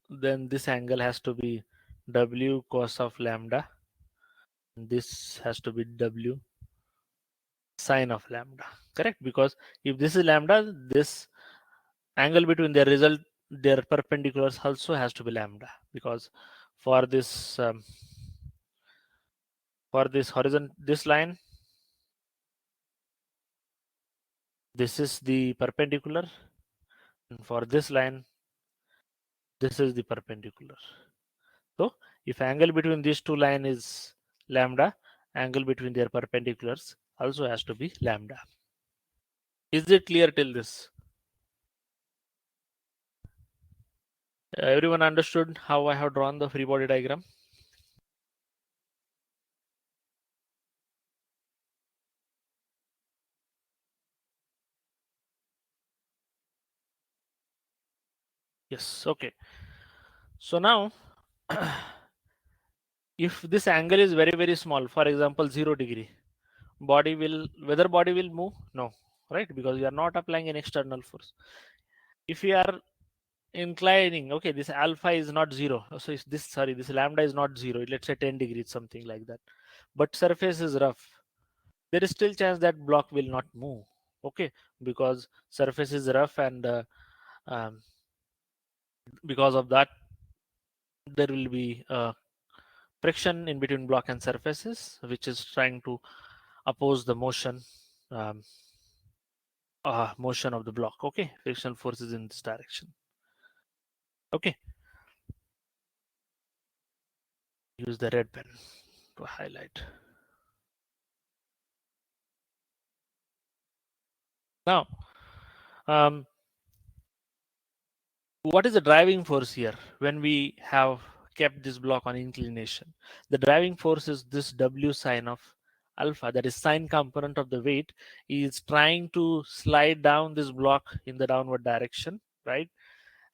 then this angle has to be W cos of lambda. This has to be W sine of lambda, correct? Because if this is lambda, this angle between their perpendiculars also has to be lambda, because for this horizon, this line, this is the perpendicular, and for this line, this is the perpendicular. So if angle between these two line is lambda, angle between their perpendiculars also has to be lambda. Is it clear till this? Everyone understood how I have drawn the free body diagram? Yes. Okay. So now, if this angle is very very small, for example 0 degree, body will, whether body will move? No, right? Because we are not applying an external force. If we are inclining, okay, this alpha is not zero, so is this, sorry, this lambda is not zero, let's say 10 degrees, something like that, but surface is rough, there is still chance that block will not move. Okay, because surface is rough, and um, because of that there will be friction in between block and surfaces, which is trying to oppose the motion, um, motion of the block. Okay, frictional forces in this direction. Okay, use the red pen to highlight. Now, um, what is the driving force here when we have kept this block on inclination? The driving force is this W sine of alpha, that is sine component of the weight, is trying to slide down this block in the downward direction, right?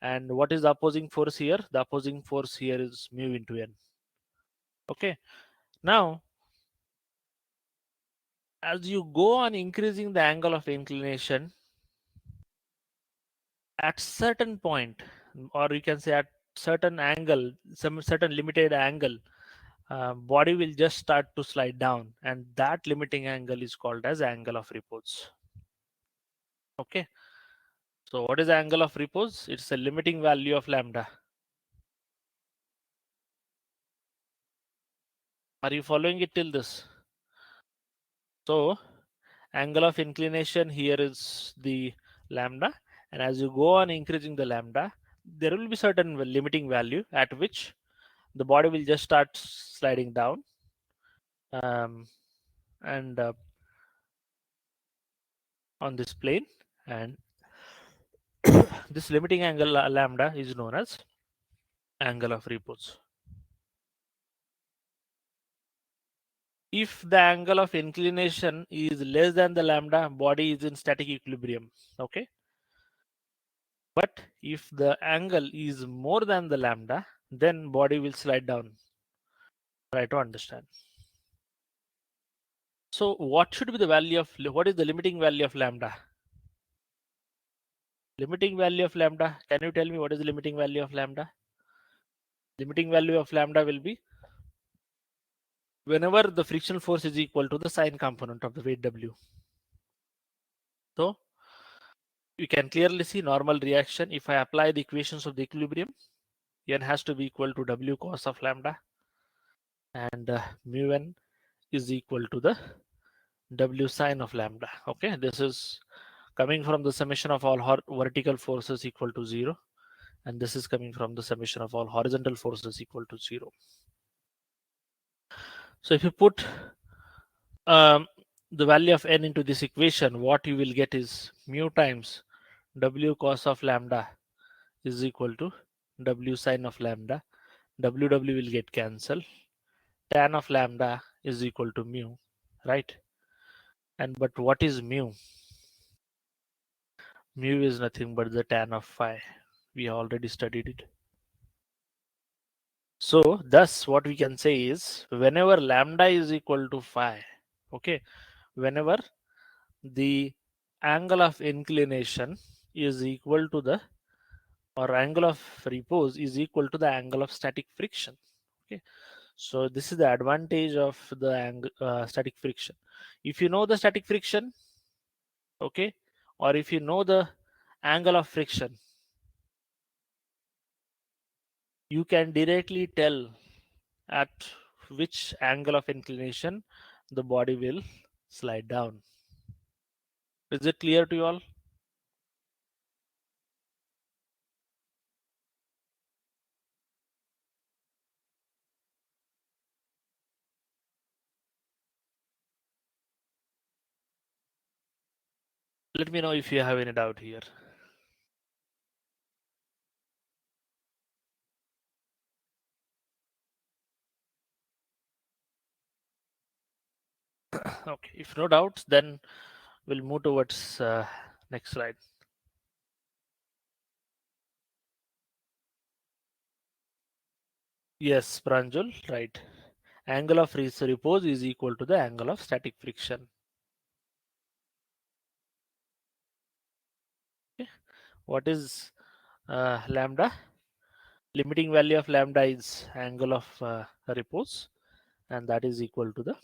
And what is the opposing force here? The opposing force here is mu into n. Okay, now as you go on increasing the angle of inclination, at certain point, or you can say at certain angle, some certain limited angle, body will just start to slide down, and that limiting angle is called as angle of repose. Okay, so what is the angle of repose? It's a limiting value of lambda. Are you following it till this? So angle of inclination here is the lambda, and as you go on increasing the lambda, there will be certain limiting value at which the body will just start sliding down, um, and on this plane, and this limiting angle lambda is known as angle of repose. If the angle of inclination is less than the lambda, body is in static equilibrium. Okay, but if the angle is more than the lambda, then body will slide down. Try to understand. So what should be the value of, what is the limiting value of lambda? Limiting value of lambda, can you tell me what is the limiting value of lambda? Limiting value of lambda will be whenever the frictional force is equal to the sine component of the weight W. So you can clearly see normal reaction. If I apply the equations of the equilibrium, n has to be equal to W cos of lambda, and mu n is equal to the W sine of lambda. Okay, this is coming from the summation of all vertical forces equal to 0, and this is coming from the summation of all horizontal forces equal to 0. So if you put um, the value of n into this equation, what you will get is mu times W cos of lambda is equal to W sine of lambda. W will get cancelled. Tan of lambda is equal to mu, right? And but what is mu? Mu is nothing but the tan of phi. We already studied it. So thus what we can say is whenever lambda is equal to phi, okay, whenever the angle of inclination is equal to the, or angle of repose is equal to the angle of static friction. Okay, so this is the advantage of the static friction. If you know the static friction, okay, or if you know the angle of friction, you can directly tell at which angle of inclination the body will slide down. Is it clear to you all? Let me know if you have any doubt here. Okay, if no doubts, then we'll move towards next slide. Yes, Pranjul, right. Angle of repose is equal to the angle of static friction. Okay. What is lambda? Limiting value of lambda is angle of repose, and that is equal to the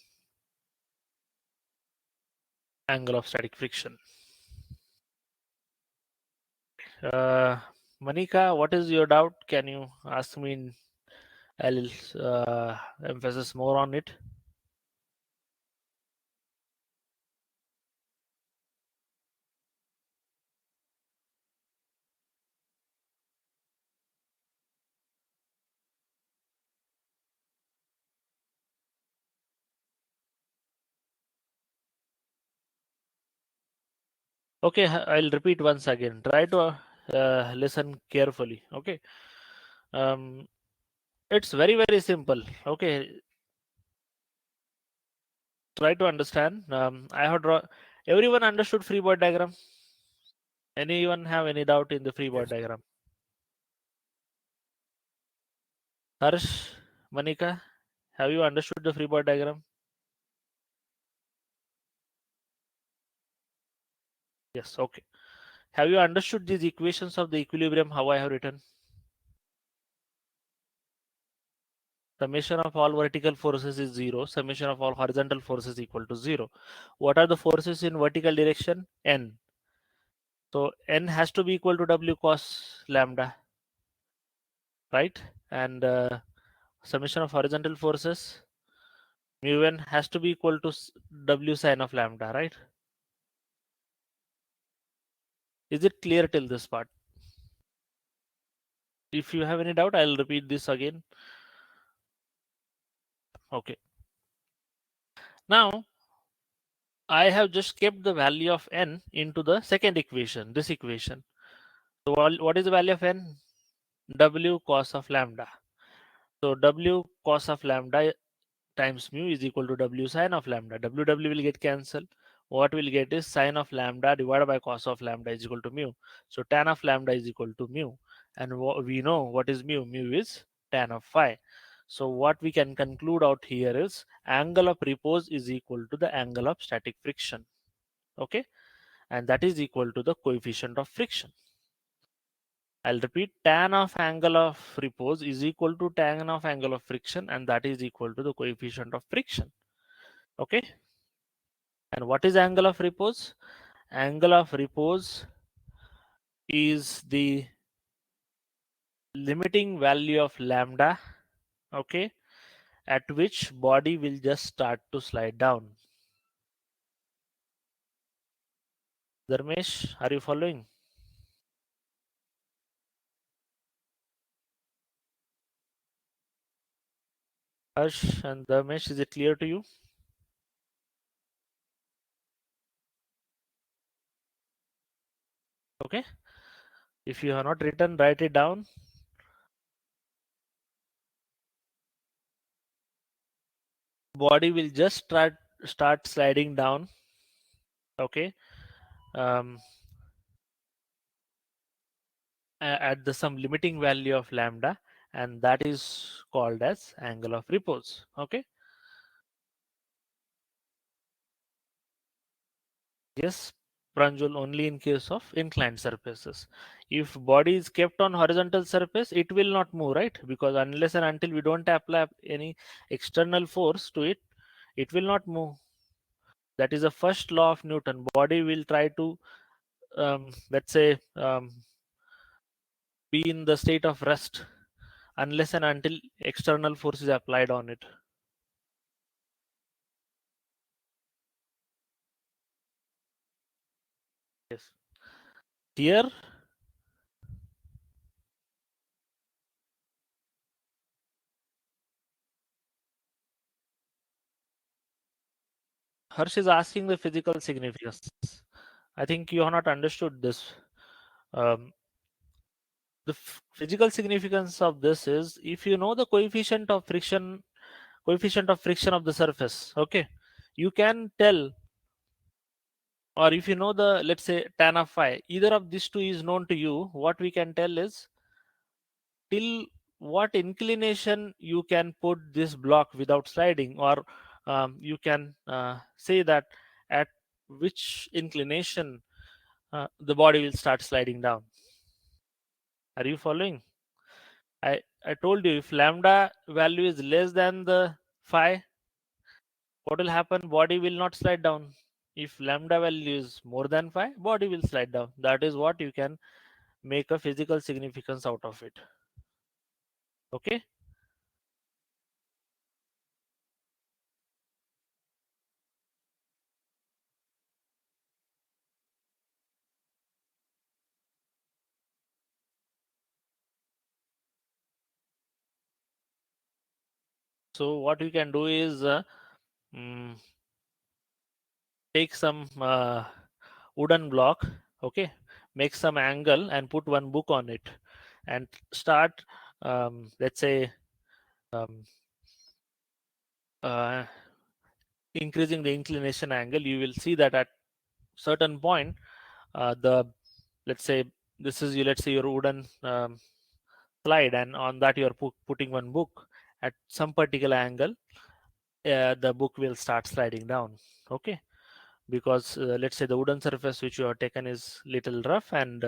angle of static friction. Uh, Manika, what is your doubt? Can you ask me? I'll emphasize more on it. Okay, I'll repeat once again. Try to listen carefully. Okay. Um, it's very, very simple. Okay. Try to understand. I have drawn. Everyone understood free body diagram? Anyone have any doubt in the free body Yes. diagram? Harsh, Manika, have you understood the free body diagram? Yes. Okay. Have you understood these equations of the equilibrium? How I have written? Summation of all vertical forces is 0. Summation of all horizontal forces equal to 0. What are the forces in vertical direction? N. So N has to be equal to W cos lambda, right? And summation of horizontal forces, mu N has to be equal to W sine of lambda, right? Is it clear till this part? If you have any doubt, I'll repeat this again. Okay. Now, I have just kept the value of N into the second equation, this equation. So what is the value of N? W cos of lambda. So W cos of lambda times mu is equal to W sine of lambda. W will get cancelled. What we'll get is sine of lambda divided by cos of lambda is equal to mu. So tan of lambda is equal to mu. And we know what is mu. Mu is tan of phi. So what we can conclude out here is angle of repose is equal to the angle of static friction. Okay. And that is equal to the coefficient of friction. I'll repeat, tan of angle of repose is equal to tan of angle of friction, and that is equal to the coefficient of friction. Okay. And what is angle of repose? Angle of repose is the limiting value of lambda, okay, at which body will just start to slide down. Dharmesh, are you following? Harsh and Dharmesh, is it clear to you? Okay. If you have not written, write it down. Body will just start sliding down. Okay. Um, at the some limiting value of lambda, and that is called as angle of repose. Okay. Yes, Pranjul, only in case of inclined surfaces. If body is kept on horizontal surface, it will not move, right? Because unless and until we don't apply any external force to it, it will not move. That is the first law of Newton. Body will try to, let's say, be in the state of rest unless and until external force is applied on it. Yes. Here, Harsh is asking the physical significance. I think you have not understood this. Um, the physical significance of this is if you know the coefficient of friction of the surface, okay, you can tell, or if you know the, let's say, tan of phi, either of these two is known to you, what we can tell is till what inclination you can put this block without sliding, or you can say that at which inclination the body will start sliding down. Are you following? I told you, if lambda value is less than the phi, what will happen? Body will not slide down. If lambda value is more than phi, body will slide down. That is what you can make a physical significance out of it. Okay. So what you can do is mm, take some wooden block, okay, make some angle and put one book on it, and start, let's say, um, uh, increasing the inclination angle. You will see that at certain point, the, let's say, this is you, let's say, your wooden slide, and on that you are putting one book at some particular angle. The book will start sliding down, okay, because let's say the wooden surface which you have taken is little rough, and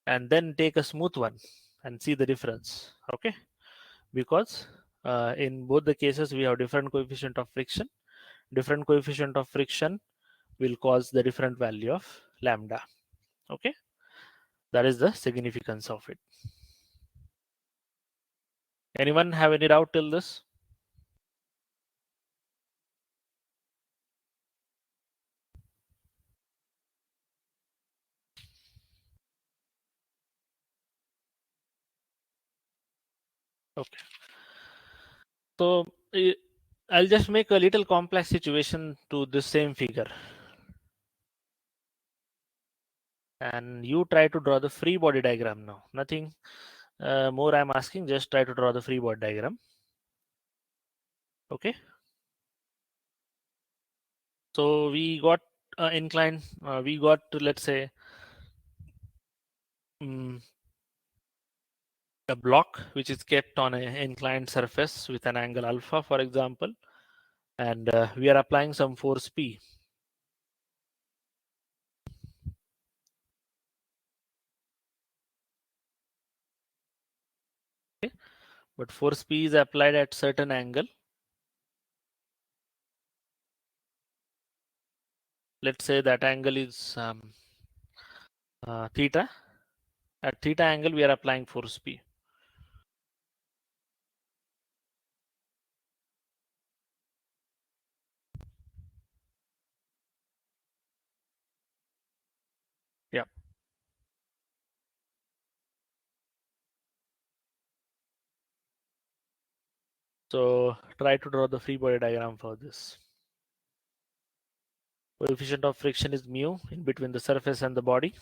then take a smooth one and see the difference, okay, because in both the cases we have different coefficient of friction. Different coefficient of friction will cause the different value of lambda, okay. That is the significance of it. Anyone have any doubt till this? Okay. So I'll just make a little complex situation to this same figure, and you try to draw the free body diagram now. Nothing more I'm asking, just try to draw the free body diagram, okay. So we got inclined, we got, let's say, um, a block which is kept on an inclined surface with an angle alpha, for example, and we are applying some force P. Okay? But force P is applied at certain angle. Let's say that angle is theta. At theta angle, we are applying force P. Yeah. So try to draw the free body diagram for this. Coefficient of friction is mu in between the surface and the body.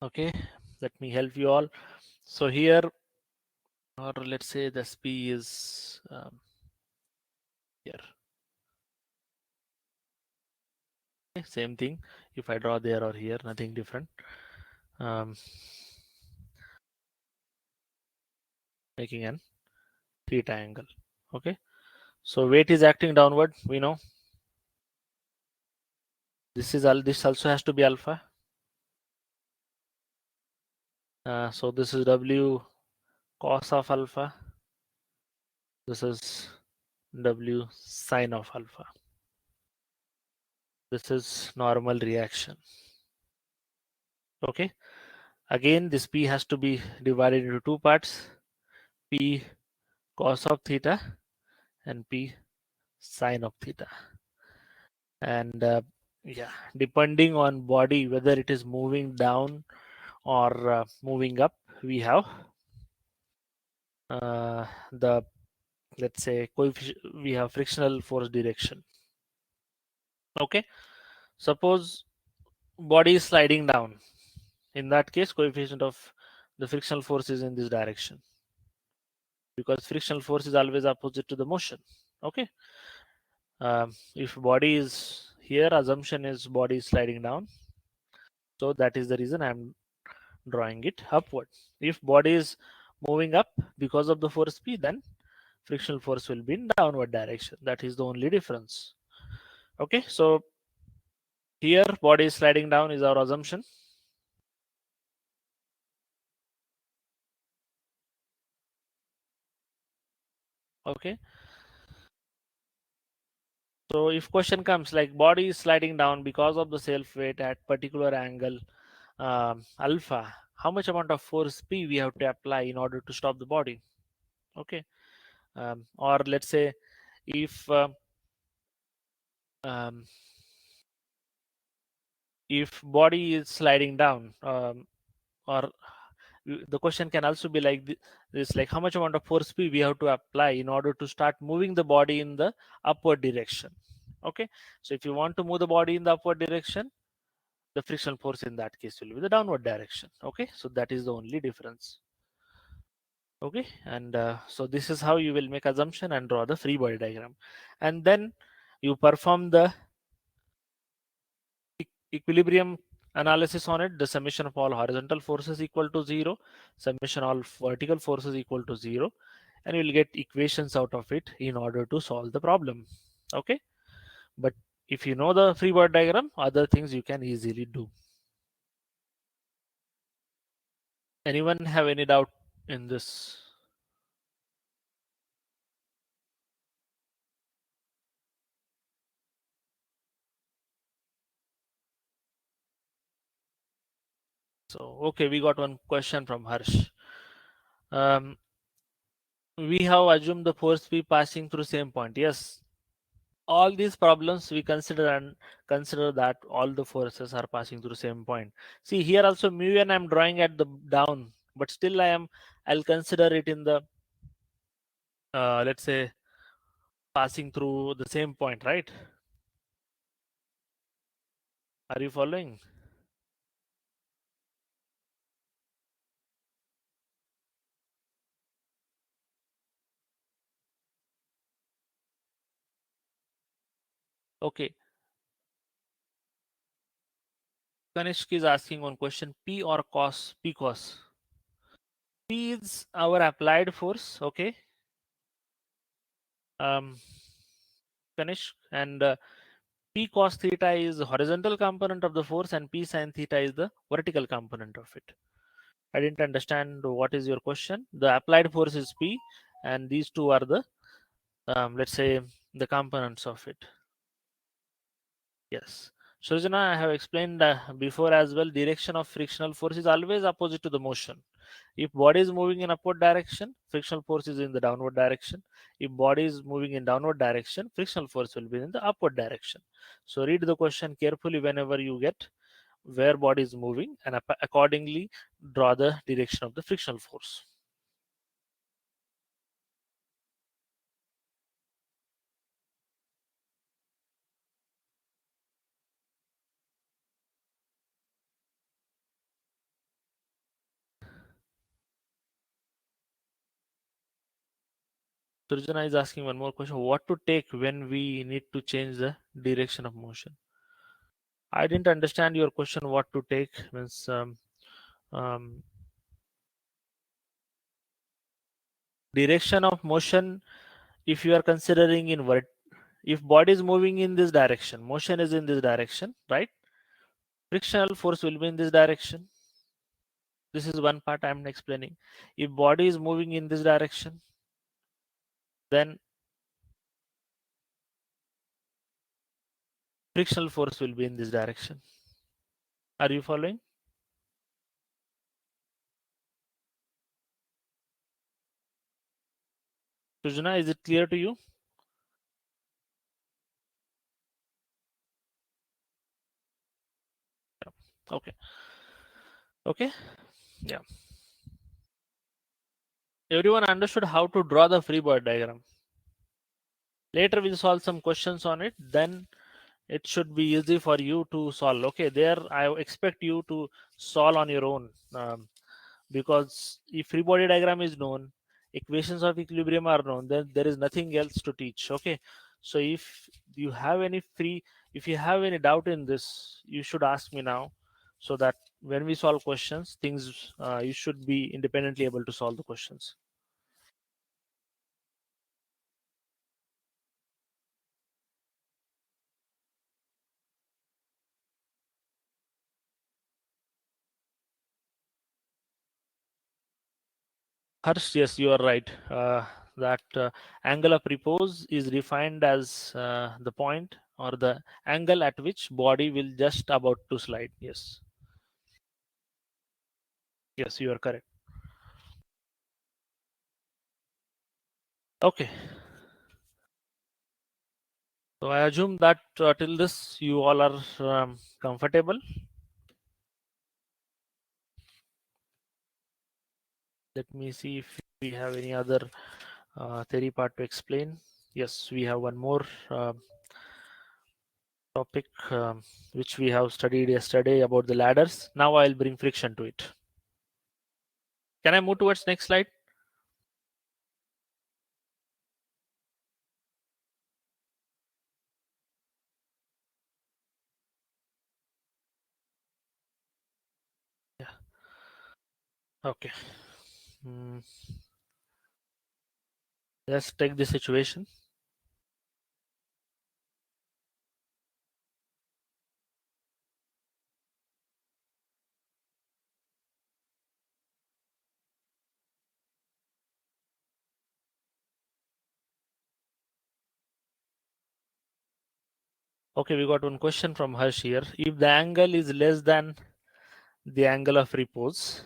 Okay, let me help you all. So here, or let's say the P is here. Okay, same thing. If I draw there or here, nothing different. Um, Making an theta angle. Okay. So weight is acting downward. We know this is this also has to be alpha. So this is W cos of alpha. This is W sine of alpha. This is normal reaction. Okay. Again, this P has to be divided into two parts. P cos of theta and P sine of theta. And yeah, depending on body, whether it is moving down or moving up, we have the, let's say, coefficient, we have frictional force direction. Okay, suppose body is sliding down. In that case, coefficient of the frictional force is in this direction. because frictional force is always opposite to the motion. Okay. If body is here, assumption is body is sliding down, so that is the reason I'm drawing it upward. If body is moving up because of the force P, then frictional force will be in downward direction. That is the only difference. Okay, so here body is sliding down is our assumption. Okay, so if question comes like body is sliding down because of the self weight at particular angle alpha, how much amount of force P we have to apply in order to stop the body? Okay, or let's say if um, if body is sliding down, or the question can also be like this, like how much amount of force P we have to apply in order to start moving the body in the upward direction. Okay, so if you want to move the body in the upward direction, the frictional force in that case will be the downward direction. Okay, so that is the only difference. Okay, and so this is how you will make assumption and draw the free body diagram, and then you perform the equilibrium analysis on it. The summation of all horizontal forces equal to 0, summation all vertical forces equal to 0, and you will get equations out of it in order to solve the problem. Okay, but if you know the free body diagram, other things you can easily do. Anyone have any doubt in this? So okay, we got one question from Harsh. um, we have assumed the force P passing through same point. Yes, all these problems we consider and consider that all the forces are passing through same point. See here also mu n I'm drawing at the down, but still I'll consider it in the let's say passing through the same point, right? Are you following? Okay, Kanishk is asking one question: P or cos? P cos. P is our applied force. Okay, um, Kanishk, and P cos theta is horizontal component of the force, and P sin theta is the vertical component of it. I didn't understand what is your question. The applied force is P, and these two are the let's say the components of it. Yes. Shrujana, I have explained before as well. Direction of frictional force is always opposite to the motion. If body is moving in upward direction, frictional force is in the downward direction. If body is moving in downward direction, frictional force will be in the upward direction. So read the question carefully whenever you get where body is moving, and accordingly draw the direction of the frictional force. Surjana is asking one more question: what to take when we need to change the direction of motion? I didn't understand your question. What to take means um, direction of motion. If you are considering in if body is moving in this direction, motion is in this direction, right? Frictional force will be in this direction. This is one part I'm explaining. If body is moving in this direction, then frictional force will be in this direction. Are you following? Sujana, is it clear to you? Okay. Okay. Yeah. Everyone understood how to draw the free body diagram. Later we'll solve some questions on it. Then it should be easy for you to solve. Okay. There I expect you to solve on your own, because if free body diagram is known, equations of equilibrium are known, then there is nothing else to teach. Okay, so you have any free if you have any doubt in this, you should ask me now, so that when we solve questions, things you should be independently able to solve the questions. Harsh, yes, you are right. That angle of repose is defined as the point or the angle at which body will just about to slide. Yes, yes, you are correct. Okay, so I assume that till this you all are comfortable. Let me see if we have any other theory part to explain. Yes, we have one more topic which we have studied yesterday about the ladders. Now I'll bring friction to it. Can I move towards next slide? Yeah. Okay. Hmm. Let's take the situation. Okay, we got one question from Harsh here. If the angle is less than the angle of repose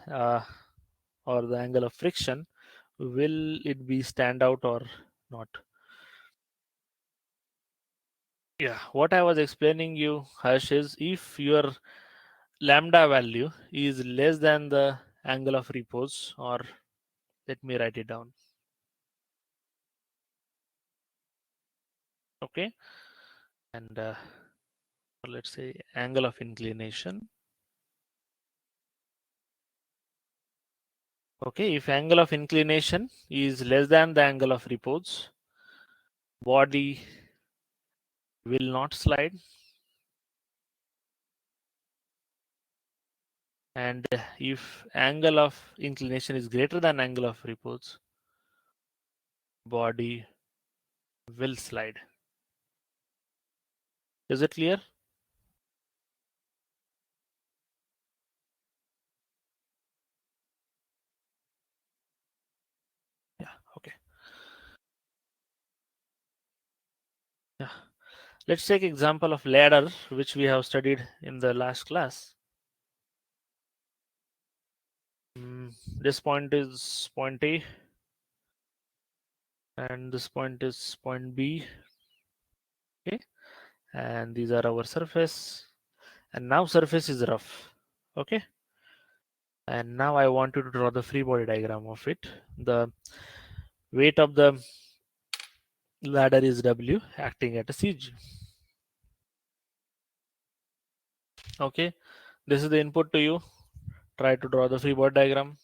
or the angle of friction, will it be stand out or not? Yeah, what I was explaining you, Harsh, is if your lambda value is less than the angle of repose, or let me write it down. Okay, and let's say angle of inclination. Okay, if angle of inclination is less than the angle of repose, body will not slide, and if angle of inclination is greater than angle of repose, body will slide. Is it clear? Yeah, okay. Yeah. Let's take example of ladder which we have studied in the last class. This point is point A and this point is point B. Okay, and these are our surface, and now surface is rough. Okay, and now I want you to draw the free body diagram of it. The weight of the ladder is W acting at a CG. Okay, this is the input to you. Try to draw the free body diagram.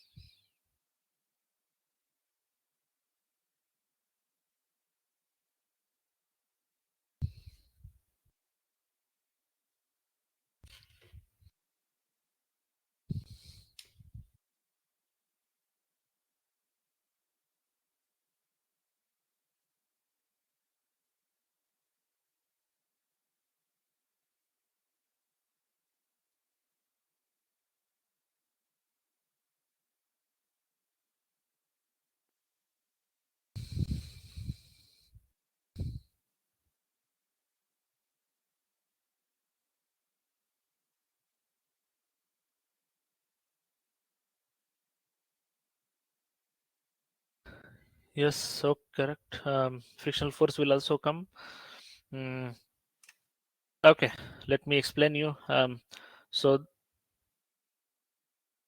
Yes, so correct. Frictional force will also come. Mm, okay, let me explain you. So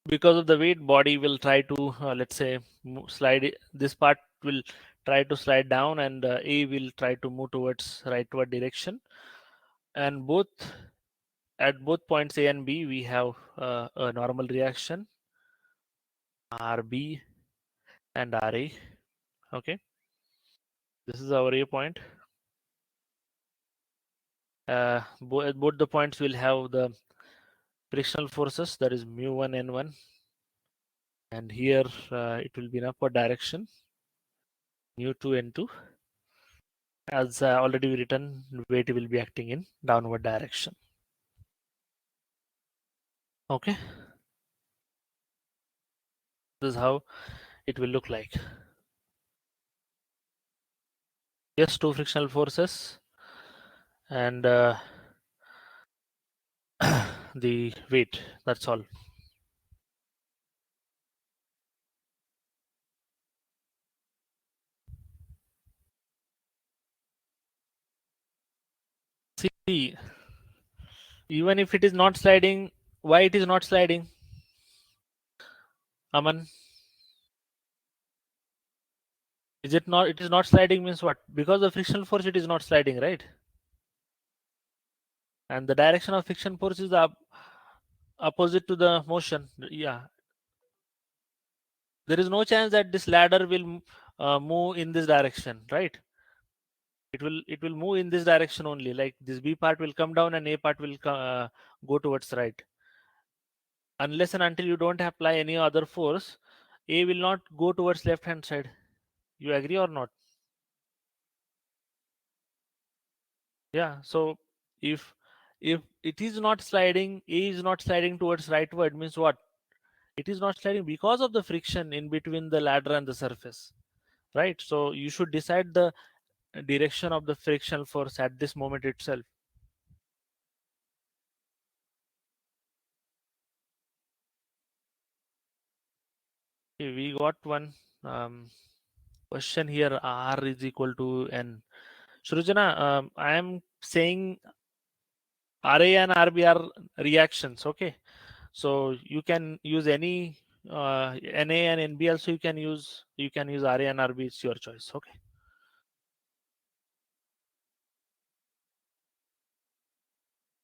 because of the weight, body will try to let's say slide this part will try to slide down, and A will try to move towards rightward direction, and both at both points A and B we have a normal reaction RB and RA. Okay, this is our A point. Both the points will have the frictional forces, that is mu1 n1, and here it will be in upward direction, mu2 n2. As already written, weight will be acting in downward direction. Okay, this is how it will look like. Yes, two frictional forces and the weight, that's all. See, even if it is not sliding, why it is not sliding, Aman? Is it not? It is not sliding means what? Because of frictional force it is not sliding, right? And the direction of friction force is opposite to the motion. Yeah, there is no chance that this ladder will move in this direction, right? It will move in this direction only. Like this B part will come down and A part will go towards right. Unless and until you don't apply any other force, A will not go towards left hand side. You agree or not? Yeah. So if if it is not sliding, A is not sliding towards rightward, means what? It is not sliding because of the friction in between the ladder and the surface, right? So you should decide the direction of the frictional force at this moment itself. Okay, we got one question here. R is equal to N. Shrujana, I am saying RA and RB are reactions. Okay, so you can use any NA and NB also. You can use RA and RB. It's your choice. Okay.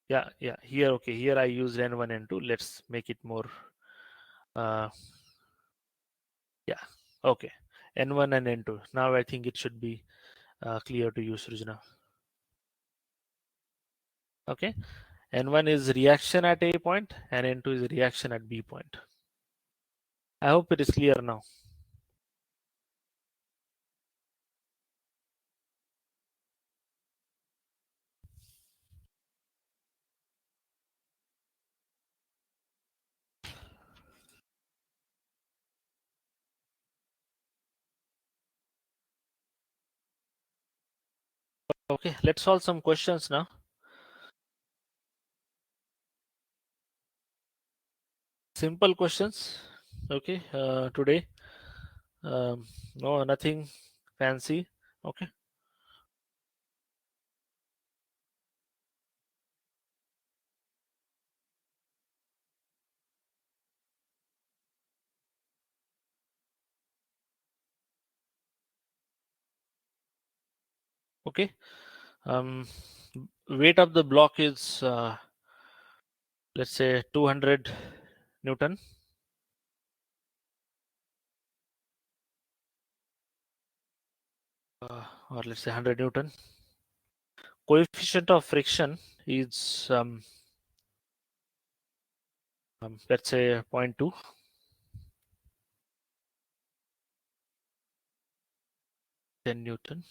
Yeah, yeah. Here, okay. Here I used N1 N2. Let's make it more. Uh, yeah. Okay. N1 and N2. Now I think it should be clear to you, Srujana. Okay. N1 is reaction at A point and N2 is reaction at B point. I hope it is clear now. Okay, let's solve some questions now. Simple questions. Okay, today. No, nothing fancy. Okay. Okay. Um, Weight of the block is let's say 200 Newton. Or let's say 100 Newton. Coefficient of friction is let's say 0.2. 10 Newton.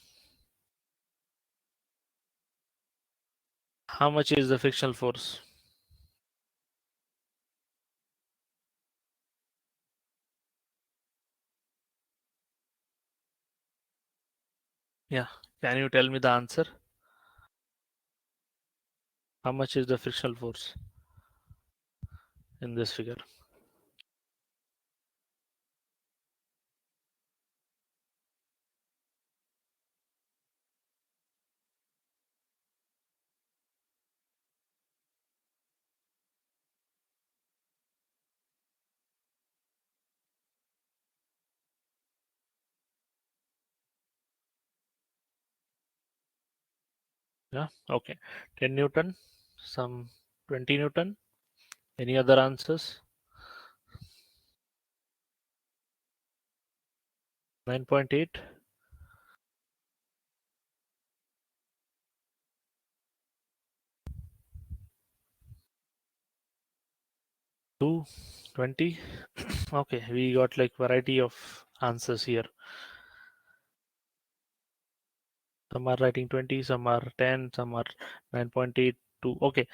How much is the frictional force? Yeah. Can you tell me the answer? How much is the frictional force in this figure? Yeah. Okay. 10 Newton. Some 20 Newton. Any other answers? 9.8. 220. Okay, we got like variety of answers here. Some are writing 20, some are 10, some are 9.82. Okay,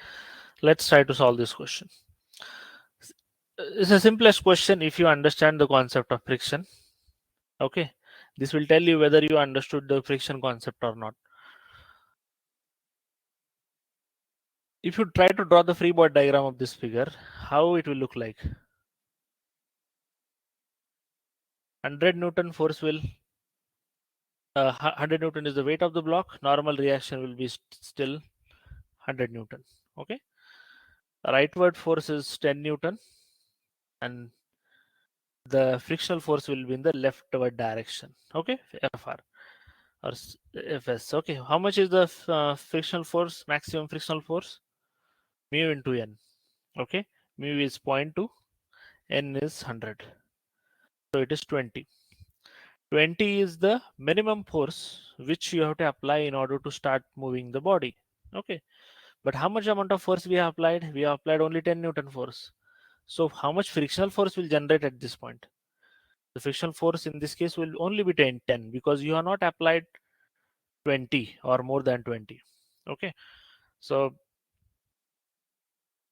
let's try to solve this question. It's the simplest question if you understand the concept of friction. Okay, this will tell you whether you understood the friction concept or not. If you try to draw the free body diagram of this figure, how it will look like? 100 Newton force will 100 Newton is the weight of the block. Normal reaction will be still 100 Newton. Okay, rightward force is 10 Newton, and the frictional force will be in the leftward direction. Okay, Fr or Fs. Okay, how much is the frictional force, maximum frictional force? Mu into n. Okay, mu is 0.2, n is 100, so it is 20. 20 is the minimum force which you have to apply in order to start moving the body. Okay, but how much amount of force we have applied? We have applied only 10 Newton force. So how much frictional force will generate at this point? The frictional force in this case will only be 10 because you have not applied 20 or more than 20. Okay, so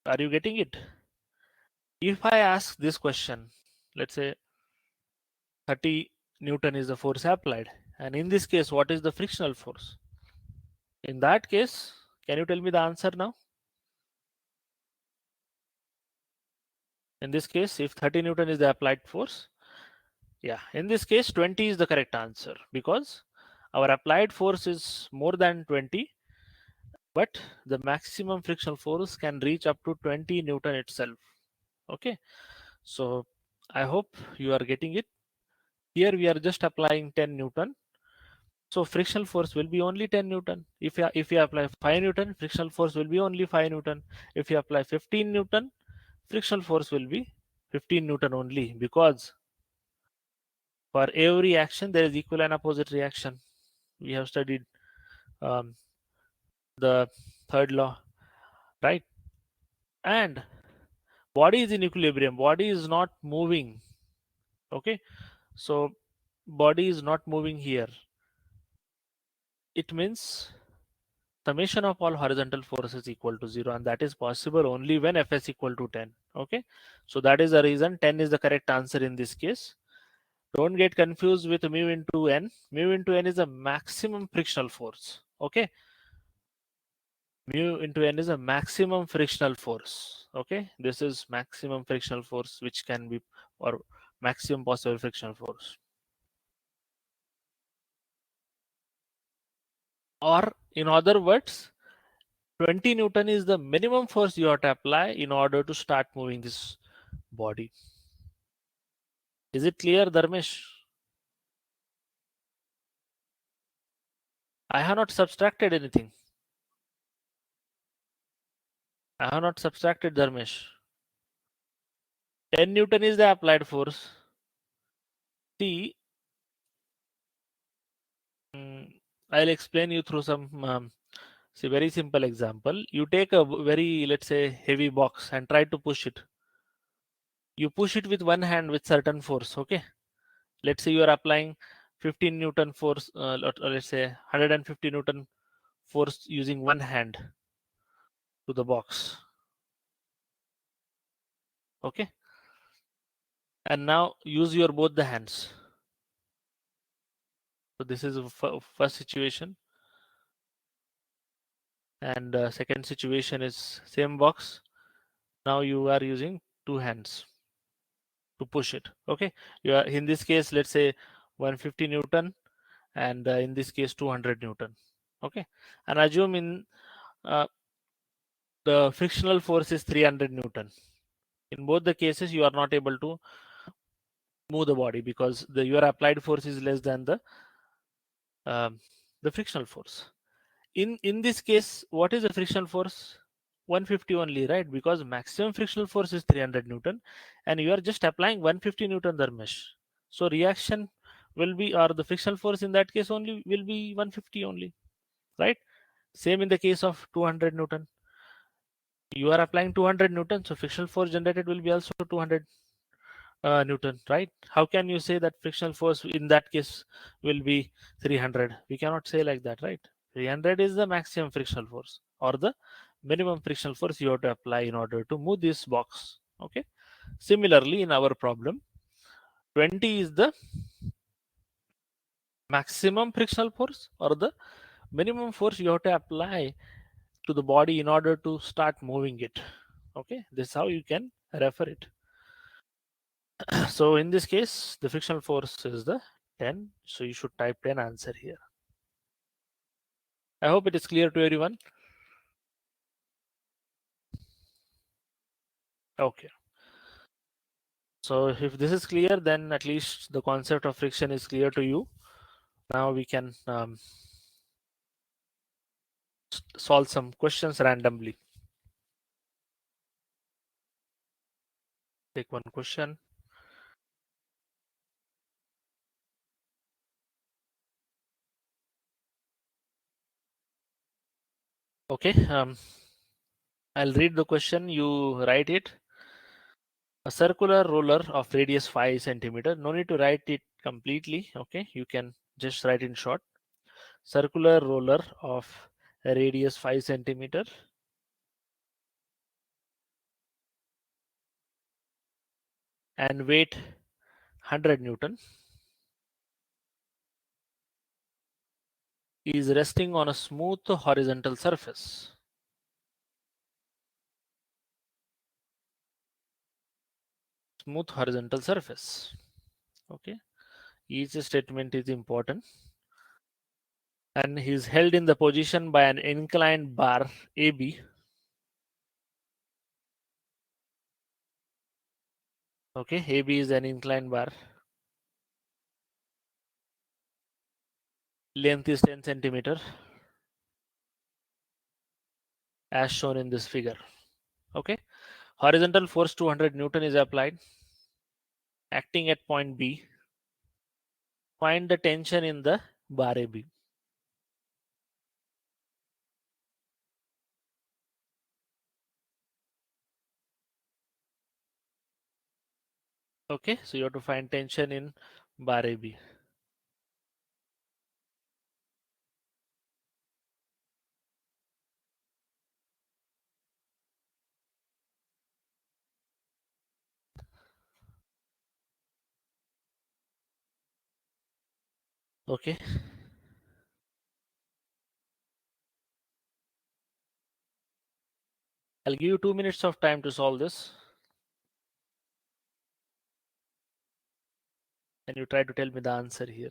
are you getting it? If I ask this question, let's say 30 Newton is the force applied, and in this case, what is the frictional force? In that case, can you tell me the answer now? In this case, if 30 Newton is the applied force, yeah, in this case, 20 is the correct answer because our applied force is more than 20, but the maximum frictional force can reach up to 20 Newton itself. Okay, so I hope you are getting it. Here we are just applying 10 Newton. So frictional force will be only 10 Newton. If you apply 5 Newton, frictional force will be only 5 Newton. If you apply 15 Newton, frictional force will be 15 Newton only, because for every action there is equal and opposite reaction. We have studied um, the third law, right? And body is in equilibrium. Body is not moving. Okay, so body is not moving here. It means summation of all horizontal forces equal to 0, and that is possible only when Fs equal to 10. Okay, so that is the reason 10 is the correct answer in this case. Don't get confused with mu into n. Mu into n is a maximum frictional force. Okay, mu into n is a maximum frictional force. Okay, this is maximum frictional force which can be, or maximum possible frictional force. Or in other words, 20 Newton is the minimum force you have to apply in order to start moving this body. Is it clear, Dharmesh? I have not subtracted anything. I have not subtracted, Dharmesh. 10 Newton is the applied force. See, I'll explain you through some see, very simple example. You take a very, let's say, heavy box and try to push it. You push it with one hand with certain force. Okay, let's say you are applying 15 Newton force, let's say 150 Newton force using one hand to the box. Okay, and now use your both the hands. So this is a first situation, and second situation is same box. Now you are using two hands to push it. Okay, you are in this case, let's say 150 Newton, and in this case 200 Newton. Okay, and assume in uh, the frictional force is 300 Newton. In both the cases, you are not able to move the body because your applied force is less than um, the frictional force. In this case, what is the frictional force? 150 only, right? Because maximum frictional force is 300 Newton, and you are just applying 150 Newton Dharmesh. So reaction will be, or the frictional force in that case only will be 150 only, right? Same in the case of 200 Newton. You are applying 200 Newton, so frictional force generated will be also 200 Newton, right? How can you say that frictional force in that case will be 300? We cannot say like that, right? 300 is the maximum frictional force or the minimum frictional force you have to apply in order to move this box. Okay. Similarly, in our problem, 20 is the maximum frictional force or the minimum force you have to apply to the body in order to start moving it. Okay, this is how you can refer it. So in this case, the frictional force is the 10. So you should type 10 answer here. I hope it is clear to everyone. Okay. So if this is clear, then at least the concept of friction is clear to you. Now we can solve some questions randomly. Take one question. Okay. I'll read the question. You write it. A circular roller of radius 5 centimeter. No need to write it completely. Okay. You can just write in short. Circular roller of radius 5 centimeter and weight 100 Newton is resting on a smooth horizontal surface. Smooth horizontal surface. Okay. Each statement is important. And he is held in the position by an inclined bar AB. Okay. AB is an inclined bar. Length is 10 centimeter as shown in this figure. Okay. Horizontal force 200 Newton is applied acting at point B. Find the tension in the bar AB. Okay, so you have to find tension in bar AB. Okay, I'll give you 2 minutes of time to solve this. And you try to tell me the answer here.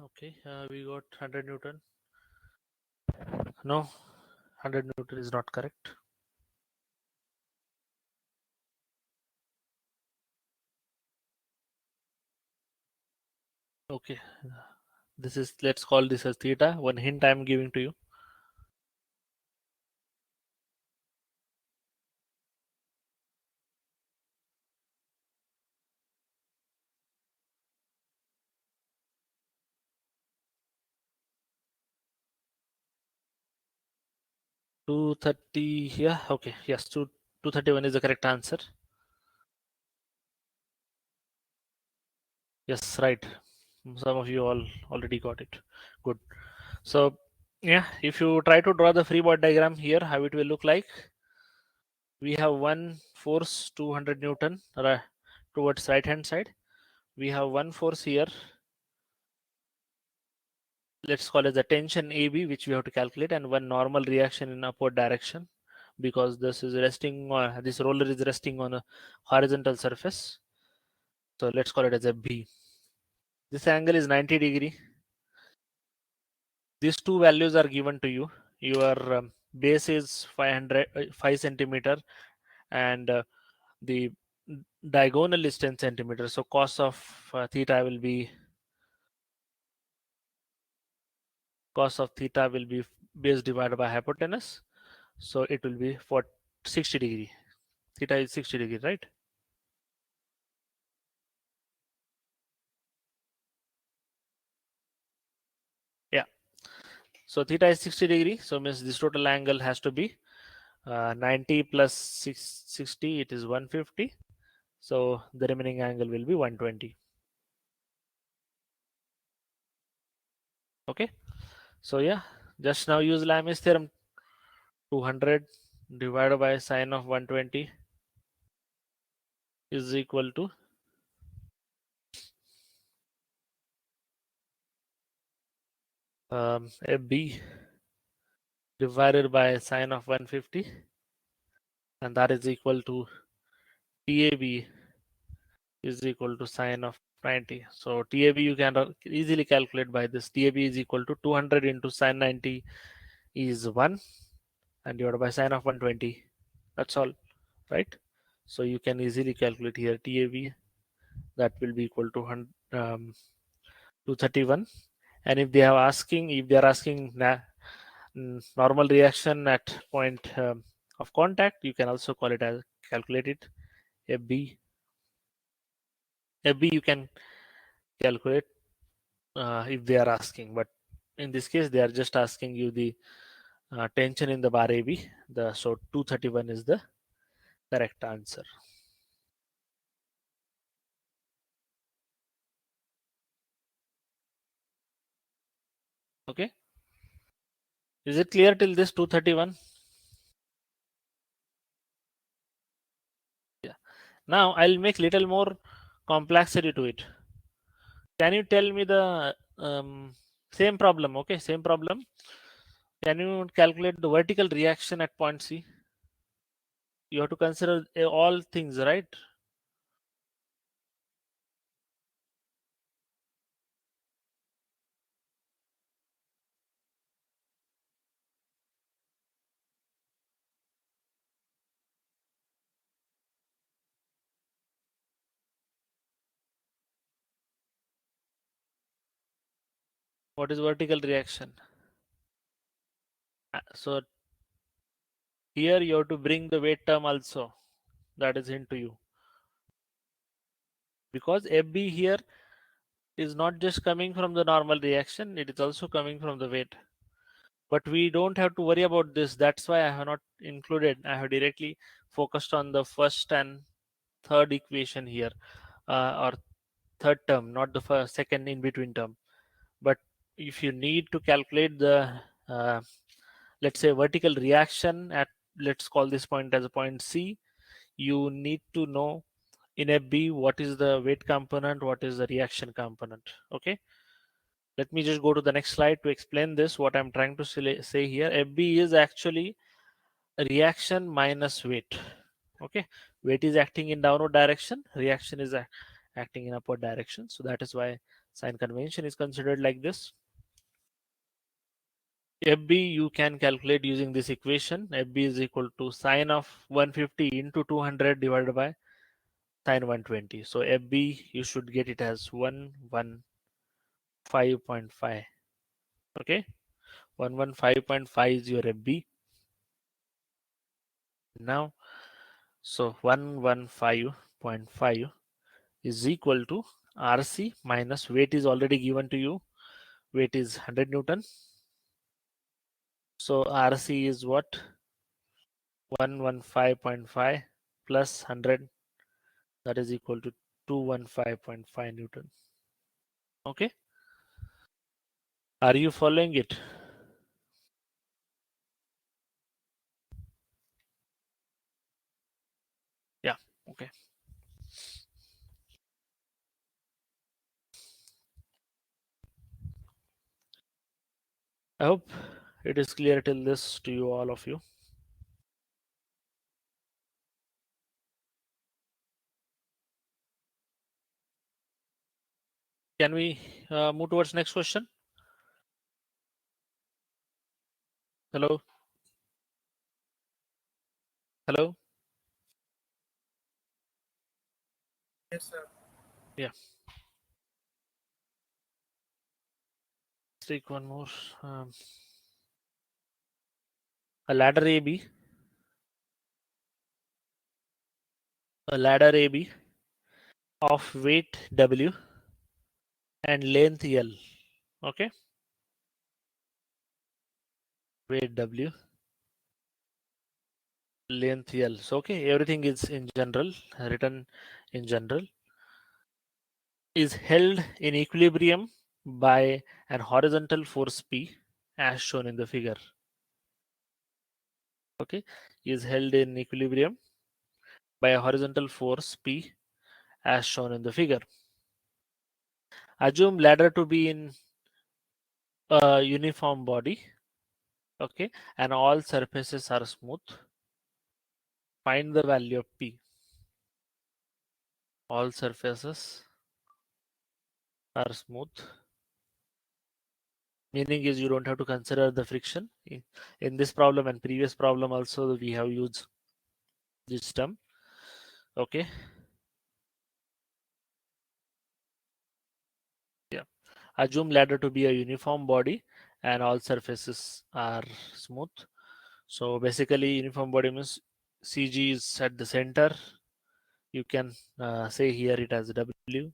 Okay, we got 100 Newton. No, 100 Newton is not correct. Okay, this is, let's call this as theta. One hint I'm giving to you. Two 230, yeah, okay, yes, 231 is the correct answer. Yes, right. Some of you all already got it. Good. So yeah, if you try to draw the free body diagram here, how it will look like. We have one force 200 Newton towards right hand side. We have one force here, let's call it the tension AB, which we have to calculate, and one normal reaction in upward direction, because this is resting on, this roller is resting on a horizontal surface. So let's call it as a B. This angle is 90 degree. These two values are given to you. Your base is 5 centimeter, and the diagonal is 10 centimeters. So cos of theta will be base divided by hypotenuse. So it will be for 60 degree. Theta is 60 degree, right? Yeah. So theta is 60 degree. So means this total angle has to be 90 plus 60. It is 150. So the remaining angle will be 120. Okay. So yeah, just now use Lamy's theorem. 200 divided by sine of 120 is equal to FB divided by sine of 150, and that is equal to TAB is equal to sine of 90. So TAB you can easily calculate by this. TAB is equal to 200 into sine 90 is 1, and divided by sine of 120. That's all, right? So you can easily calculate here TAB, that will be equal to 231. And if they are asking normal reaction at point of contact, you can also call it as calculate it FB. FB you can calculate if they are asking, but in this case they are just asking you the tension in the bar AB. So 231 is the correct answer. Okay, is it clear till this 231? Yeah. Now I'll make little more complexity to it. Can you tell me the same problem? Okay, same problem. Can you calculate the vertical reaction at point C? You have to consider all things, right? What is vertical reaction? So here you have to bring the weight term also. That is into you, because FB here is not just coming from the normal reaction, it is also coming from the weight. But we don't have to worry about this. That's why I have not included. I have directly focused on the first and third equation here, or third term, not the first, second in between term. But if you need to calculate the uh, let's say vertical reaction at, let's call this point as a point C, you need to know in FB what is the weight component, what is the reaction component. Okay, let me just go to the next slide to explain this. What I'm trying to say here, FB is actually reaction minus weight. Okay, weight is acting in downward direction, reaction is acting in upward direction. So that is why sign convention is considered like this. FB you can calculate using this equation. FB is equal to sine of 150 into 200 divided by sine 120. So FB you should get it as 115.5. Okay, 115.5 is your FB now. So 115.5 is equal to RC minus weight is already given to you. Weight is 100 Newton. So RC is what? 115.5 plus 100, that is equal to 215.5 Newton. Okay, are you following it? Yeah. Okay. I hope it is clear till this to you, all of you. Can we move towards next question? Hello, hello. Yes, sir. Yeah. Let's take one more. Um, a ladder AB, a ladder AB of weight W and length L. Okay, weight W, length L. So okay, everything is in general, written in general. Is held in equilibrium by an horizontal force P as shown in the figure. Okay, is held in equilibrium by a horizontal force P as shown in the figure. Assume ladder to be in a uniform body, okay, and all surfaces are smooth. Find the value of P. All surfaces are smooth. Meaning is you don't have to consider the friction. In this problem and previous problem also we have used this term. Okay. Yeah. Assume ladder to be a uniform body and all surfaces are smooth. So basically uniform body means CG is at the center. You can say here it as W.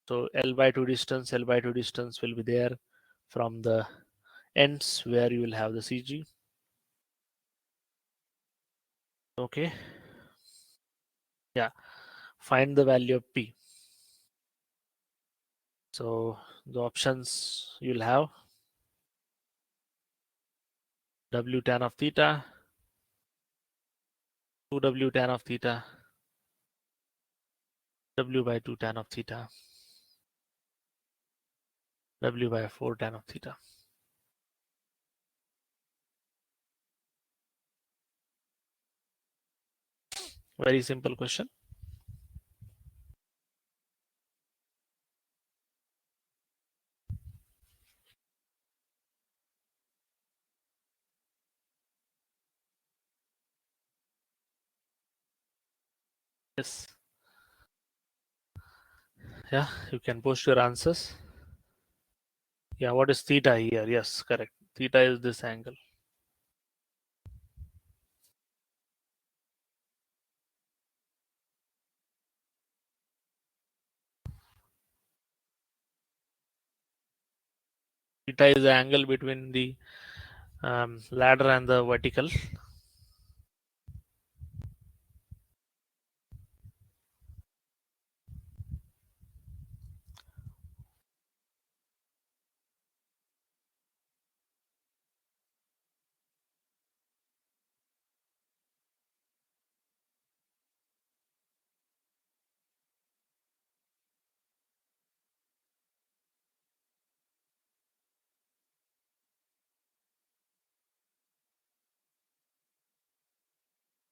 So L by 2 distance, L by 2 distance will be there from the ends where you will have the CG. Okay. Yeah. Find the value of P. So the options you'll have W tan of theta, 2W tan of theta, W by 2 tan of theta, W by 4 tan of theta. Very simple question. Yes. Yeah, you can post your answers. Yeah, what is theta here? Yes, correct. Theta is this angle. Theta is the angle between the ladder and the vertical.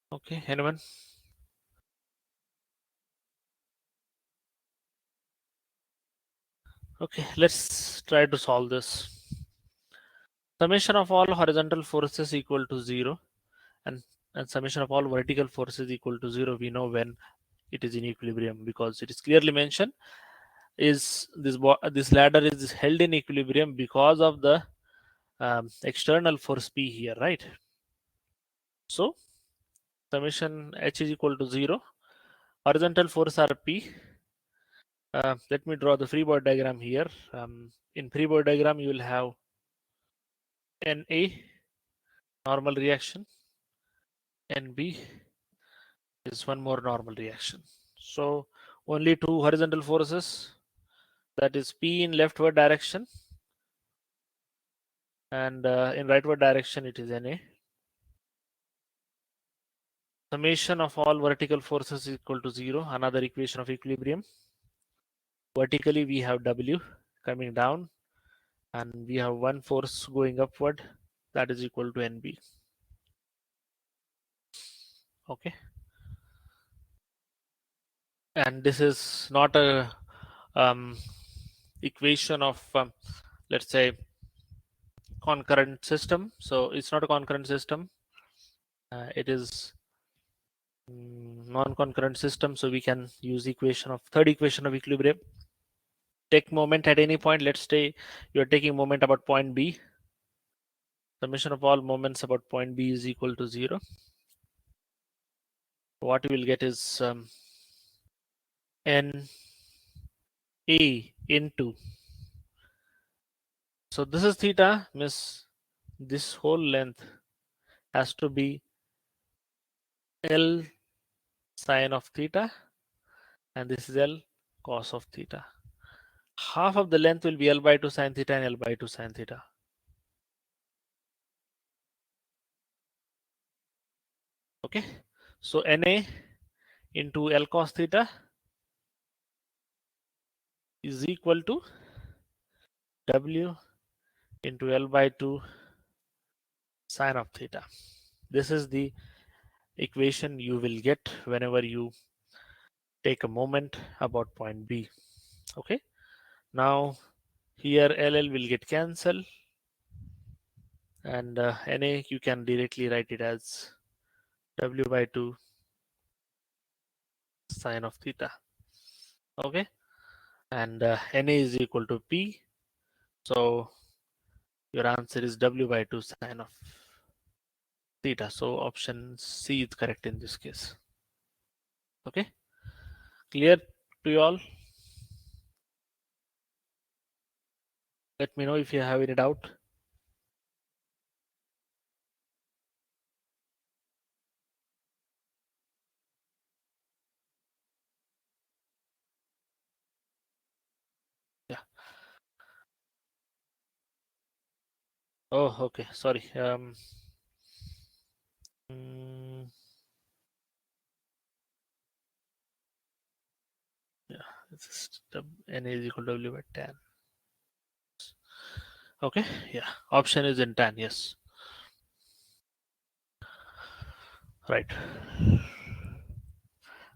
Okay, anyone? Okay, let's try to solve this. Summation of all horizontal forces equal to 0 and, and summation of all vertical forces equal to 0. We know when it is in equilibrium because it is clearly mentioned is this ladder is held in equilibrium because of the external force P here, right? So summation H is equal to 0. Horizontal force are P. Let me draw the free body diagram here. In free body diagram, you will have NA normal reaction, NB is one more normal reaction. So only two horizontal forces that is P in leftward direction, and in rightward direction it is Na. Summation of all vertical forces is equal to 0, another equation of equilibrium. Vertically we have W coming down, and we have one force going upward, that is equal to NB. Okay, and this is not a equation of let's say concurrent system, so it's not a concurrent system, it is non-concurrent system, so we can use equation of third equation of equilibrium. Take moment at any point. Let's say you're taking moment about point B. Summation of all moments about point B is equal to 0. What you will get is N A into, so this is theta, miss this whole length has to be L sine of theta, and this is L cos of theta. Half of the length will be L by 2 sine theta and L by 2 sine theta. Okay, so Na into L cos theta is equal to W into L by 2 sine of theta. This is the equation you will get whenever you take a moment about point B. Okay, now here LL will get cancelled, and Na you can directly write it as W by 2 sine of theta. Okay, and Na is equal to P, so your answer is W by 2 sine of theta. So option C is correct in this case. Okay, clear to you all? Let me know if you have any doubt. Yeah. Oh, okay. Sorry. Mm, yeah. It's N is equal to W by tan. Okay. Yeah. Option is in tan. Yes. Right.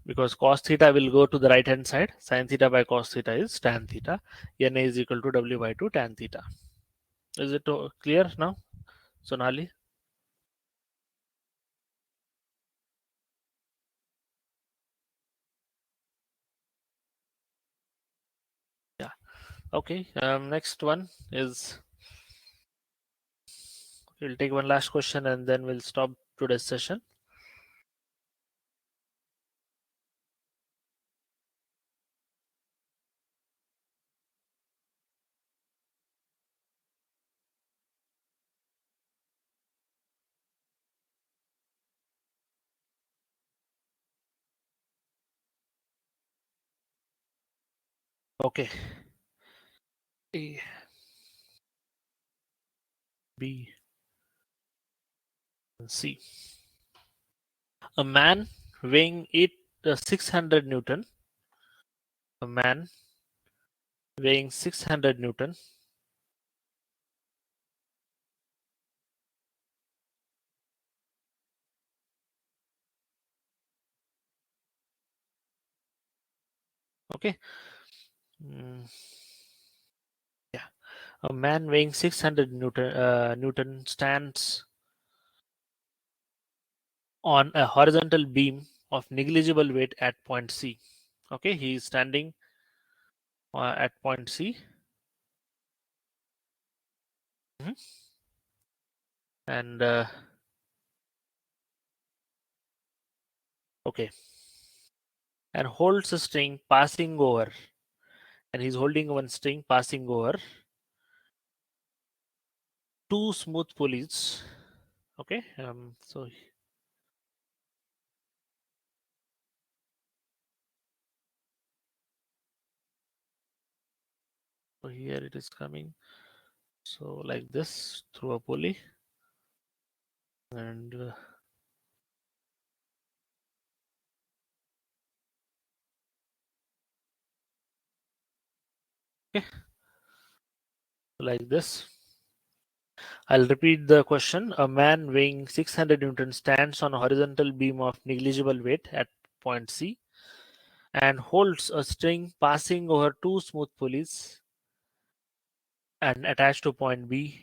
Because cos theta will go to the right hand side. Sin theta by cos theta is tan theta. Na is equal to W by 2 tan theta. Is it clear now, Sonali? Yeah. Okay. Next one is, we'll take one last question and then we'll stop today's session. Okay. A, B, and C. A man weighing 600 Newton. A man weighing 600 Newton. Okay. Mm, yeah. A man weighing 600 Newton stands on a horizontal beam of negligible weight at point C. Okay, he is standing at point C. Mhm. And okay, and holds a string passing over, and he's holding one string passing over two smooth pulleys. Okay, so So here it is coming. So like this through a pulley, and okay, like this. I'll repeat the question. A man weighing 600 newtons stands on a horizontal beam of negligible weight at point C and holds a string passing over two smooth pulleys and attached to point B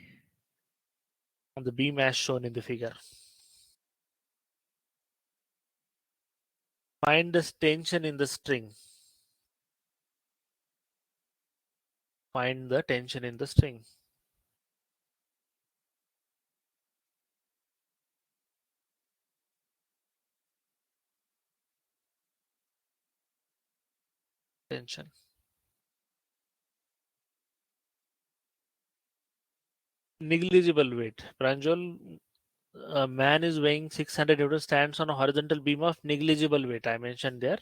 on the beam as shown in the figure. Find the tension in the string. Find the tension in the string. Tension. Negligible weight. Pranjal, a man is weighing 600 newtons stands on a horizontal beam of negligible weight. I mentioned there.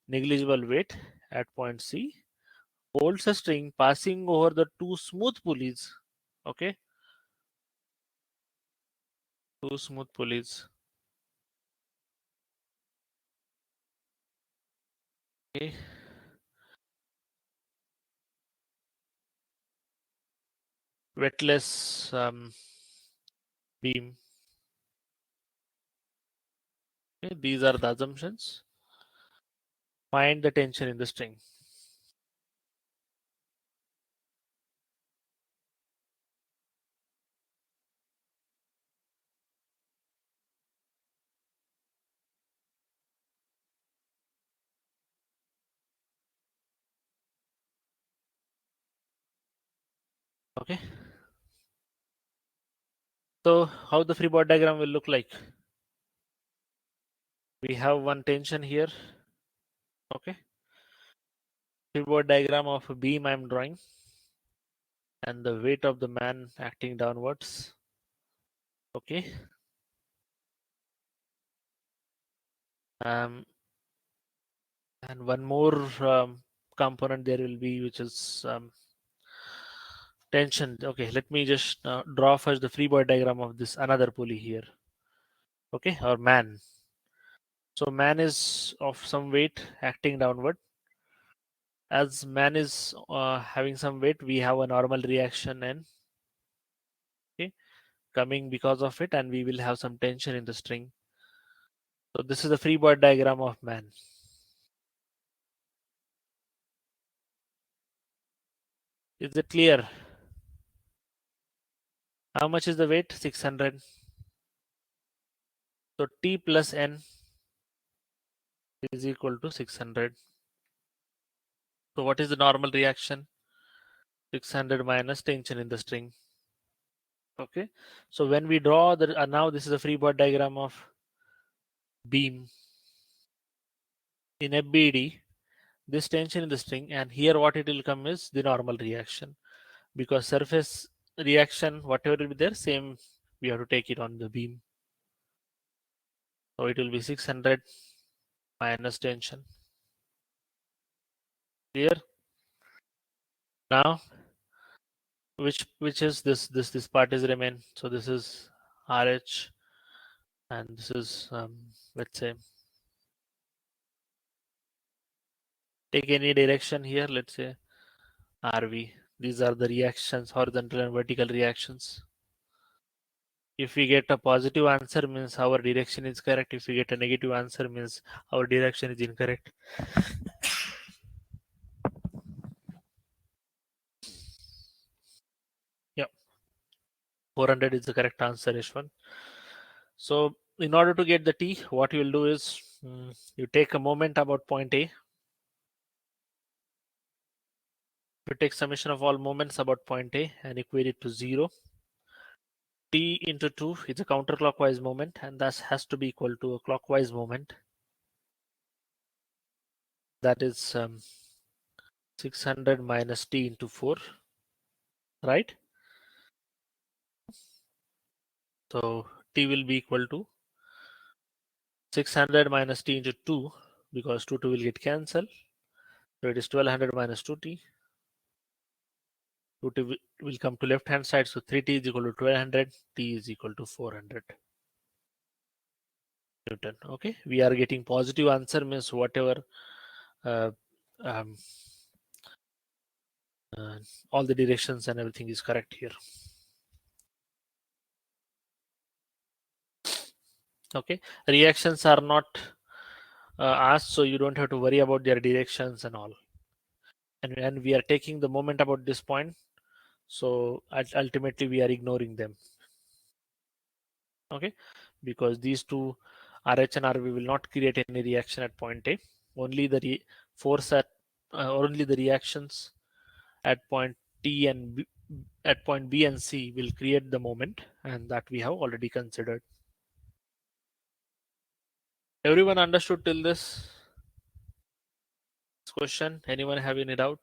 Negligible weight at point C. Holds a string passing over the two smooth pulleys. Okay. Two smooth pulleys. Okay. Weightless beam. Okay. These are the assumptions. Find the tension in the string. Okay. So how the free body diagram will look like? We have one tension here. Okay. Free body diagram of a beam I'm drawing, and the weight of the man acting downwards. Okay. Um, and one more component there will be, which is tension. Okay, let me just draw first the free body diagram of this another pulley here. Okay, or man. So man is of some weight acting downward. As man is having some weight, we have a normal reaction and okay, coming because of it, and we will have some tension in the string. So this is the free body diagram of man. Is it clear? How much is the weight? 600. So T plus N is equal to 600. So what is the normal reaction? 600 minus tension in the string. Okay. So when we draw the now this is a free body diagram of beam in FBD. This tension in the string, and here what it will come is the normal reaction, because surface reaction whatever will be there same, we have to take it on the beam. So it will be 600 minus tension. Clear? Now which is this part is remain. So this is RH, and this is let's say take any direction here, let's say RV. These are the reactions, horizontal and vertical reactions. If we get a positive answer means our direction is correct. If we get a negative answer means our direction is incorrect. Yeah, 400 is the correct answer, Ishwan. So in order to get the T, what you will do is you take a moment about point A. You take summation of all moments about point A and equate it to 0. T into 2 is a counterclockwise moment, and thus has to be equal to a clockwise moment. That is 600 minus T into 4, right? So T will be equal to 600 minus T into 2, because 2 will get cancelled. So it is 1200 minus 2T. Root will come to left hand side. So 3t is equal to 1200, t is equal to 400 Newton. Okay, we are getting positive answer, means whatever uh, um, uh, all the directions and everything is correct here. Okay, reactions are not asked, so you don't have to worry about their directions and all. And we are taking the moment about this point, so ultimately we are ignoring them. Okay, because these two RH and RV will not create any reaction at point A. Only the force at only the reactions at point T and B, at point B and C will create the moment, and that we have already considered. Everyone understood till this question? Anyone have any doubt?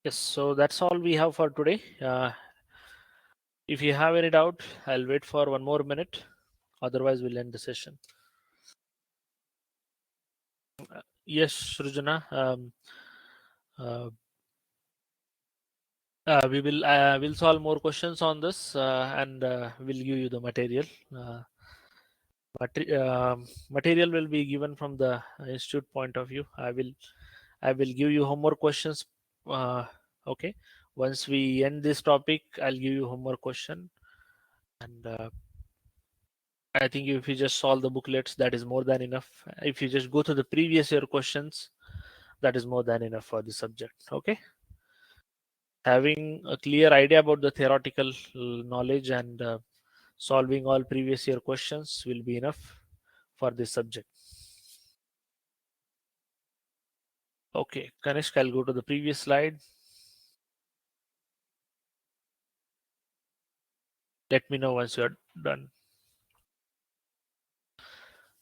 Yes, so that's all we have for today. If you have any doubt, I'll wait for 1 more minute. Otherwise, we'll end the session. Yes, Shrujana. Uh, we'll solve more questions on this, and we'll give you the material. Material will be given from the institute point of view. I will give you homework questions. Uh, okay. Once we end this topic, I'll give you homework question, and I think if you just solve the booklets, that is more than enough. If you just go to the previous year questions, that is more than enough for the subject. Okay. Having a clear idea about the theoretical knowledge and solving all previous year questions will be enough for this subject. Okay, Kanishk, I'll go to the previous slide. Let me know once you're done.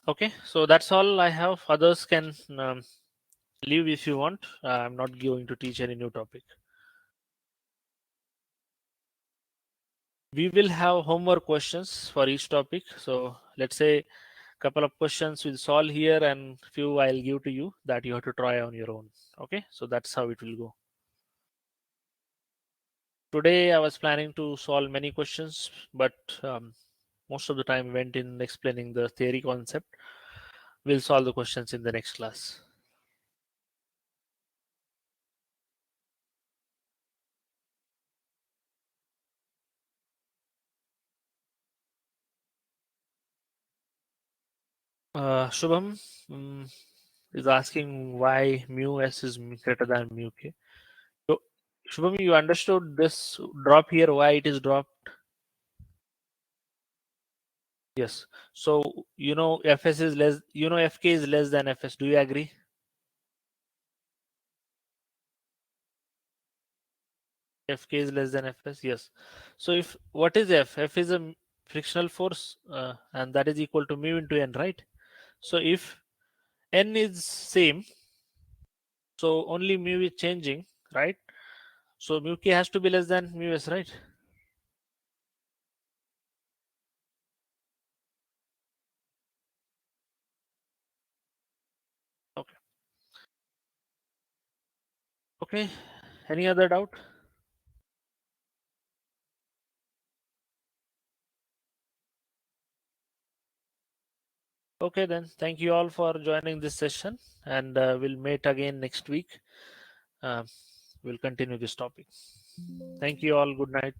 Okay, so that's all I have. Others can leave if you want. I'm not going to teach any new topic. We will have homework questions for each topic. So let's say a couple of questions we'll solve here and few I'll give to you that you have to try on your own. Okay, so that's how it will go. Today I was planning to solve many questions, but most of the time went in explaining the theory concept. We'll solve the questions in the next class. Shubham is asking why mu s is greater than mu k. So, Shubham, you understood this drop here, why it is dropped? Yes. So, Fs is less, Fk is less than Fs. Do you agree? Fk is less than Fs. Yes. So, if what is F? F is a frictional force, and that is equal to mu into n, right? So, if n is same, so only mu is changing, right? So mu k has to be less than mu s, right? Okay. Okay. Any other doubt? Okay, then. Thank you all for joining this session, and we'll meet again next week. Uh, we'll continue this topic. Thank you all. Good night.